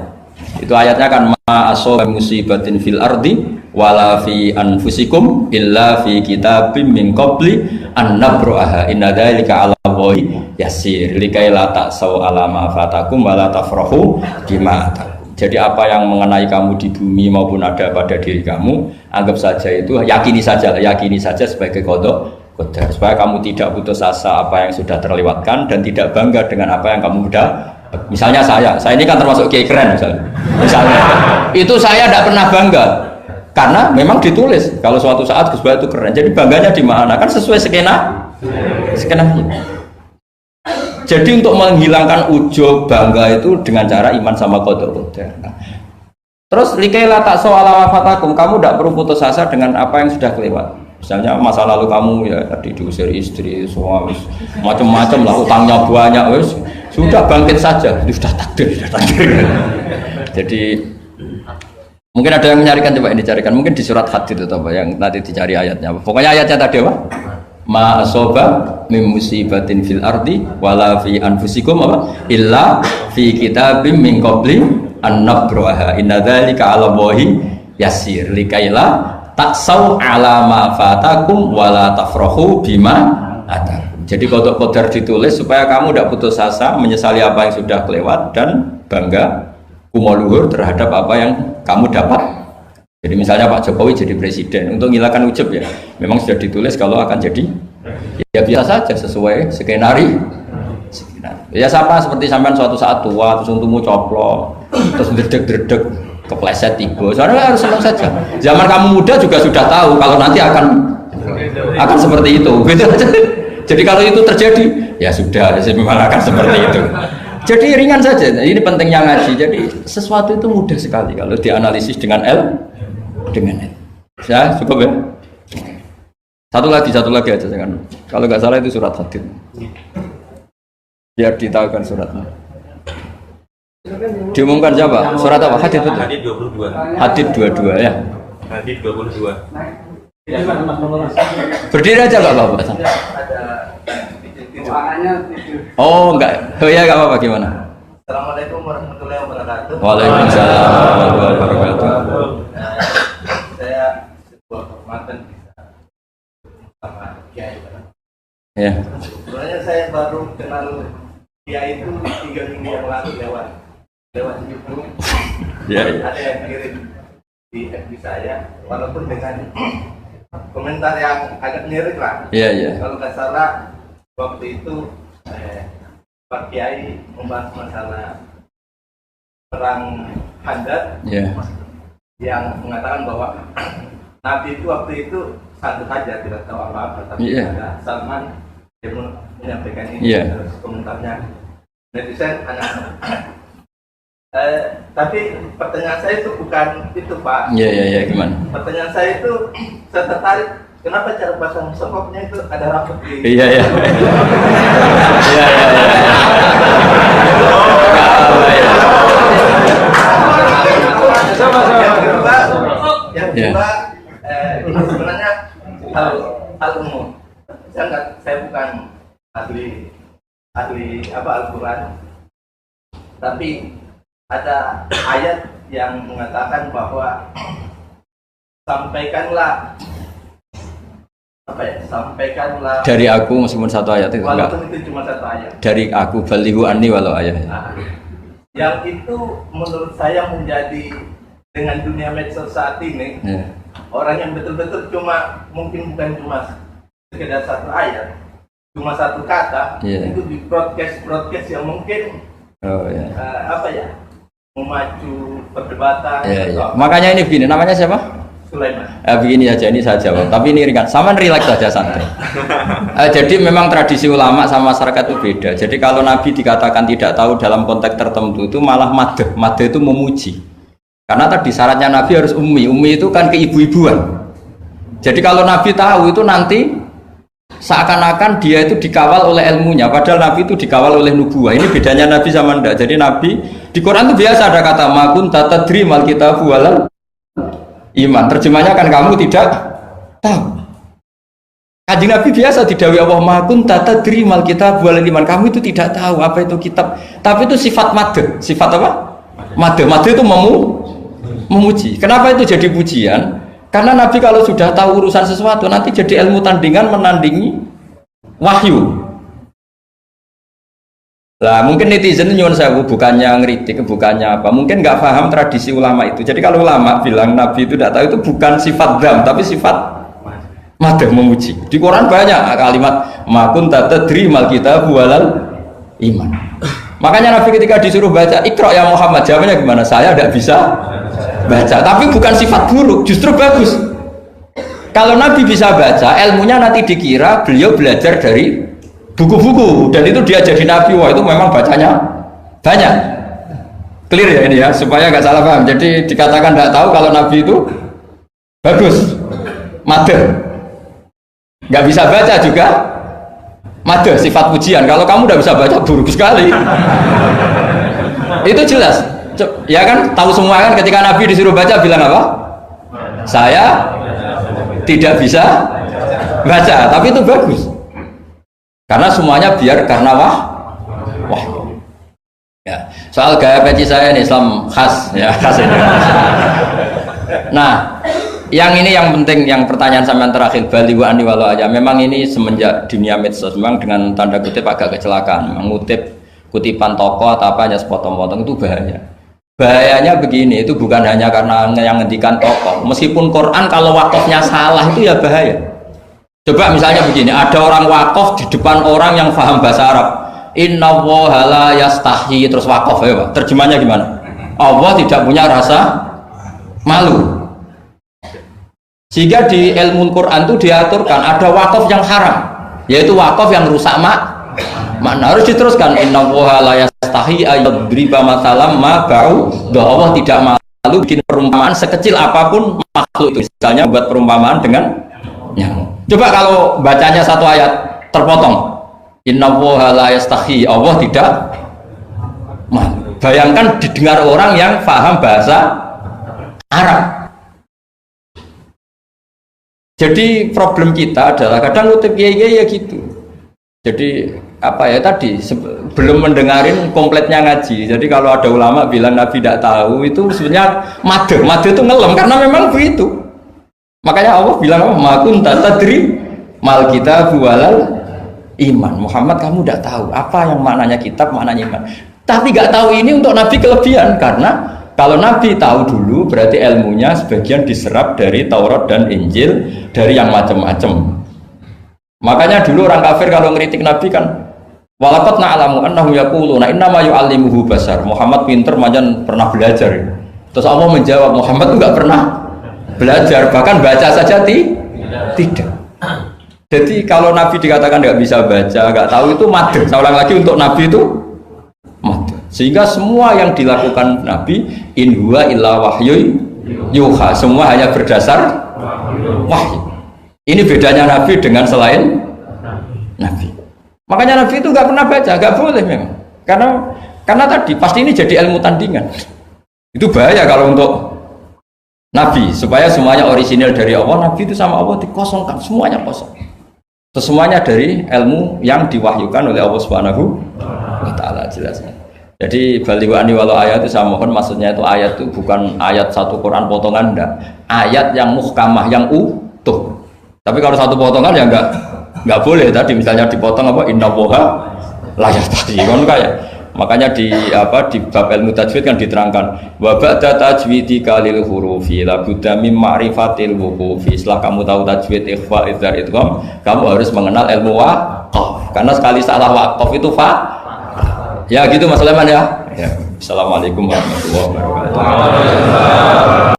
Itu ayatnya kan ma asoba musibatin fil ardi wala fi anfusikum illa fi kitabim min qabli an nabraha inna dzalika 'ala Allahi yasir likai la ta'sau 'ala ma fatakum wala tafrahu bima atakum. Jadi apa yang mengenai kamu di bumi maupun ada pada diri kamu, anggap saja itu, yakini saja sebagai qada qadar, supaya kamu tidak putus asa apa yang sudah terlewatkan dan tidak bangga dengan apa yang kamu sudah. Misalnya saya ini kan termasuk kiai keren misalnya itu saya tidak pernah bangga karena memang ditulis kalau suatu saat Gus Bahat itu keren, jadi bangganya di mana kan sesuai skenario. Jadi untuk menghilangkan ujub bangga itu dengan cara iman sama qada qadar. Terus likaila tak soal fatakum, kamu tidak perlu putus asa dengan apa yang sudah kelewat. Misalnya masa lalu kamu ya tadi diusir istri, suami, macam-macam lah, utangnya banyak, wes sudah bangkit saja, itu sudah takdir. Jadi mungkin ada yang mencarikan, coba ini carikan, mungkin di surat Hadid itu apa yang nanti dicari ayatnya. Pokoknya ayatnya tadi apa? Ma asoba min musibatin fil ardi wala fi anfusikum apa? Illa fi kitabim min qabli an nabraha inna dzalika 'ala Allahi yasir likaila taksau 'ala ma fatakum wala tafrahu bima atakum. Jadi kodok kodar ditulis supaya kamu tidak putus asa menyesali apa yang sudah kelewat dan bangga kumoluhur terhadap apa yang kamu dapat. Jadi misalnya Pak Jokowi jadi presiden, untuk menghilangkan ujub ya, memang sudah ditulis kalau akan jadi ya biasa saja sesuai skenario. Ya sama seperti sampean suatu saat tua terus untungmu coplok terus dredeg kepleset tiba, soalnya harus senang saja. Zaman kamu muda juga sudah tahu kalau nanti akan seperti itu. Jadi kalau itu terjadi ya sudah, memang akan seperti itu. Jadi ringan saja. Ini pentingnya ngaji. Jadi sesuatu itu mudah sekali kalau dianalisis dengan dengan ya cukup ya. Satu lagi aja jangan. Kalau nggak salah itu surat Hadid. Biar ditahukan suratnya. Diumumkan siapa? Surat apa? Hadid itu. Hadid 22. Hadid 22 ya. Hadid 22. Berdiri aja nggak apa-apa. Oh enggak. Oh ya nggak apa-apa, gimana? Assalamualaikum warahmatullahi wabarakatuh. Waalaikumsalam warahmatullahi wabarakatuh. Saya sebuah kehormatan bisa sama Kiai. Ya. Sebenarnya saya baru kenal Kiai itu 3 minggu yang lalu lewat YouTube. Ya. Ada yang kirim di FB saya, walaupun dengan komentar yang agak mirip lah. Iya, iya. Kalau nggak salah waktu itu Pak Kiai membahas masalah perang Handar, yang mengatakan bahwa Nabi itu waktu itu santai saja, tidak tahu apa-apa, tapi ada Salman yang menyampaikan ini, terus komentarnya netizen anak-anak. Tapi pertanyaan saya itu bukan itu, Pak. Iya, gimana? Pertanyaan saya itu, saya tertarik kenapa cara pasang sokoknya itu ada rambut di. Iya. Yang kedua, ini sebenarnya hal umum. Saya bukan ahli Al-Quran, tapi ada ayat yang mengatakan bahwa sampaikanlah dari aku, meskipun satu ayat itu walaupun itu cuma satu ayat dari aku, balighu anni walau ayat. Yang itu menurut saya menjadi dengan dunia medsos saat ini, orang yang betul-betul mungkin bukan cuma sekedar satu ayat, cuma satu kata, itu di broadcast yang mungkin memacu perdebatan. Makanya ini begini, namanya siapa? Sulaiman. Begini aja, ini saya jawab, tapi ini ringan, sama relax saja, santai. Jadi memang tradisi ulama sama masyarakat itu beda. Jadi kalau Nabi dikatakan tidak tahu dalam konteks tertentu itu malah madh itu memuji. Karena tadi syaratnya Nabi harus ummi itu kan keibu-ibuan. Jadi kalau Nabi tahu itu nanti seakan-akan dia itu dikawal oleh ilmunya, padahal Nabi itu dikawal oleh nubuah. Ini bedanya Nabi sama ndak. Jadi Nabi di Quran itu biasa ada kata makun tatadri mal kitabu walal iman. Terjemahnya kan kamu tidak tahu. Kanjeng Nabi biasa didhawuhi Allah makun tatadri mal kitabu walal iman. Kamu itu tidak tahu apa itu kitab. Tapi itu sifat madh. Sifat apa? Madh itu memuji. Kenapa itu jadi pujian? Karena Nabi kalau sudah tahu urusan sesuatu nanti jadi ilmu tandingan menandingi wahyu. Lah mungkin netizen nyuwun sewu, bukannya ngeritik, bukannya apa, mungkin nggak paham tradisi ulama itu. Jadi kalau ulama bilang Nabi itu tidak tahu, itu bukan sifat dzam tapi sifat madh, memuji. Di Quran banyak kalimat makun tatadri mal kitabu walal iman. Makanya Nabi ketika disuruh baca Iqra ya Muhammad, jawabannya gimana? Saya tidak bisa baca, tapi bukan sifat buruk, justru bagus. Kalau Nabi bisa baca, ilmunya nanti dikira beliau belajar dari buku-buku, dan itu dia jadi Nabi. Wah, itu memang bacanya banyak. Clear ya ini ya, supaya nggak salah paham. Jadi dikatakan tidak tahu kalau Nabi itu bagus, madh. Nggak bisa baca juga madh, sifat pujian. Kalau kamu udah bisa baca, buruk sekali. Itu jelas. Ya kan, tahu semua kan, ketika Nabi disuruh baca bilang apa? Saya tidak bisa baca, tapi itu bagus. Karena semuanya biar karena wah. Ya, soal gaya peci saya ini Islam khas ya, khas ini. Nah, yang ini yang penting, yang pertanyaan sampean terakhir balighu anni walau aja. Memang ini semenjak dunia medsos memang dengan tanda kutip agak kecelakaan. Mengutip kutipan tokoh atau apa hanya sepotong-potong itu bahaya. Bahayanya begini, itu bukan hanya karena yang ngendikan tokoh. Meskipun Quran kalau wakafnya salah itu ya bahaya. Coba misalnya begini, ada orang wakaf di depan orang yang paham bahasa Arab. Inna Allaha la yastahi, terus wakaf ya Pak. Terjemahnya gimana? Allah tidak punya rasa malu. Sehingga di ilmu Quran itu diaturkan ada wakaf yang haram, yaitu wakaf yang rusak makna. Harus diteruskan Inna Allaha la yastahi ayyadriba mathalam ma ba'u. Allah tidak malu bikin perumpamaan sekecil apapun makhluk itu. Misalnya buat perumpamaan dengan nyamuk. Coba kalau bacanya satu ayat terpotong. Inna Allaha la yastahi, Allah tidak malu. Bayangkan didengar orang yang paham bahasa Arab. Jadi problem kita adalah kadang ngutip ya gitu. Jadi apa ya tadi belum mendengarin kompletnya ngaji. Jadi kalau ada ulama bilang Nabi tidak tahu, itu sebenarnya madh itu ngelem karena memang begitu. Makanya Allah bilang apa? Ma kunta tadri mal kitabu walal iman. Muhammad, kamu tidak tahu apa yang maknanya kitab, maknanya iman. Tapi nggak tahu ini untuk Nabi kelebihan karena Kalau Nabi tahu dulu berarti ilmunya sebagian diserap dari Taurat dan Injil, dari yang macam-macam. Makanya dulu orang kafir kalau ngeritik Nabi kan, walaqad na'lamu annahu yaquluna innama yu'allimuhu basar. Muhammad pinter macam pernah belajar. Terus Allah menjawab, Muhammad itu enggak pernah belajar, bahkan baca saja tidak. Jadi kalau Nabi dikatakan nggak bisa baca, nggak tahu, itu madh. Saya ulang lagi, untuk Nabi itu madh. Sehingga semua yang dilakukan Nabi, in huwa illa wahyu yuha, semua hanya berdasar wahyu. Ini bedanya Nabi dengan selain Nabi. Makanya Nabi itu nggak pernah baca, nggak boleh memang. Karena tadi pasti ini jadi ilmu tandingan. Itu bahaya kalau untuk Nabi, supaya semuanya orisinal dari Allah. Nabi itu sama Allah dikosongkan, semuanya kosong. Semuanya dari ilmu yang diwahyukan oleh Allah Subhanahu wa Ta'ala, jelasnya. Jadi baliwani walau ayat itu saya mohon, maksudnya itu ayat itu bukan ayat satu Quran potongan, enggak. Ayat yang muhkamah, yang utuh. Tapi kalau satu potongan ya enggak boleh. Tadi misalnya dipotong apa, inna woha layak tadi kan kayak. Makanya di bab ilmu tajwid kan diterangkan wa ba'da tajwidika lil hurufi la budda mim ma'rifatil wuqufi. Setelah kamu tahu tajwid, ikhfa, idgham, idgham, kamu harus mengenal ilmu waqaf. Karena sekali salah waqaf itu ya gitu Mas Leman ya. Assalamualaikum warahmatullahi wabarakatuh.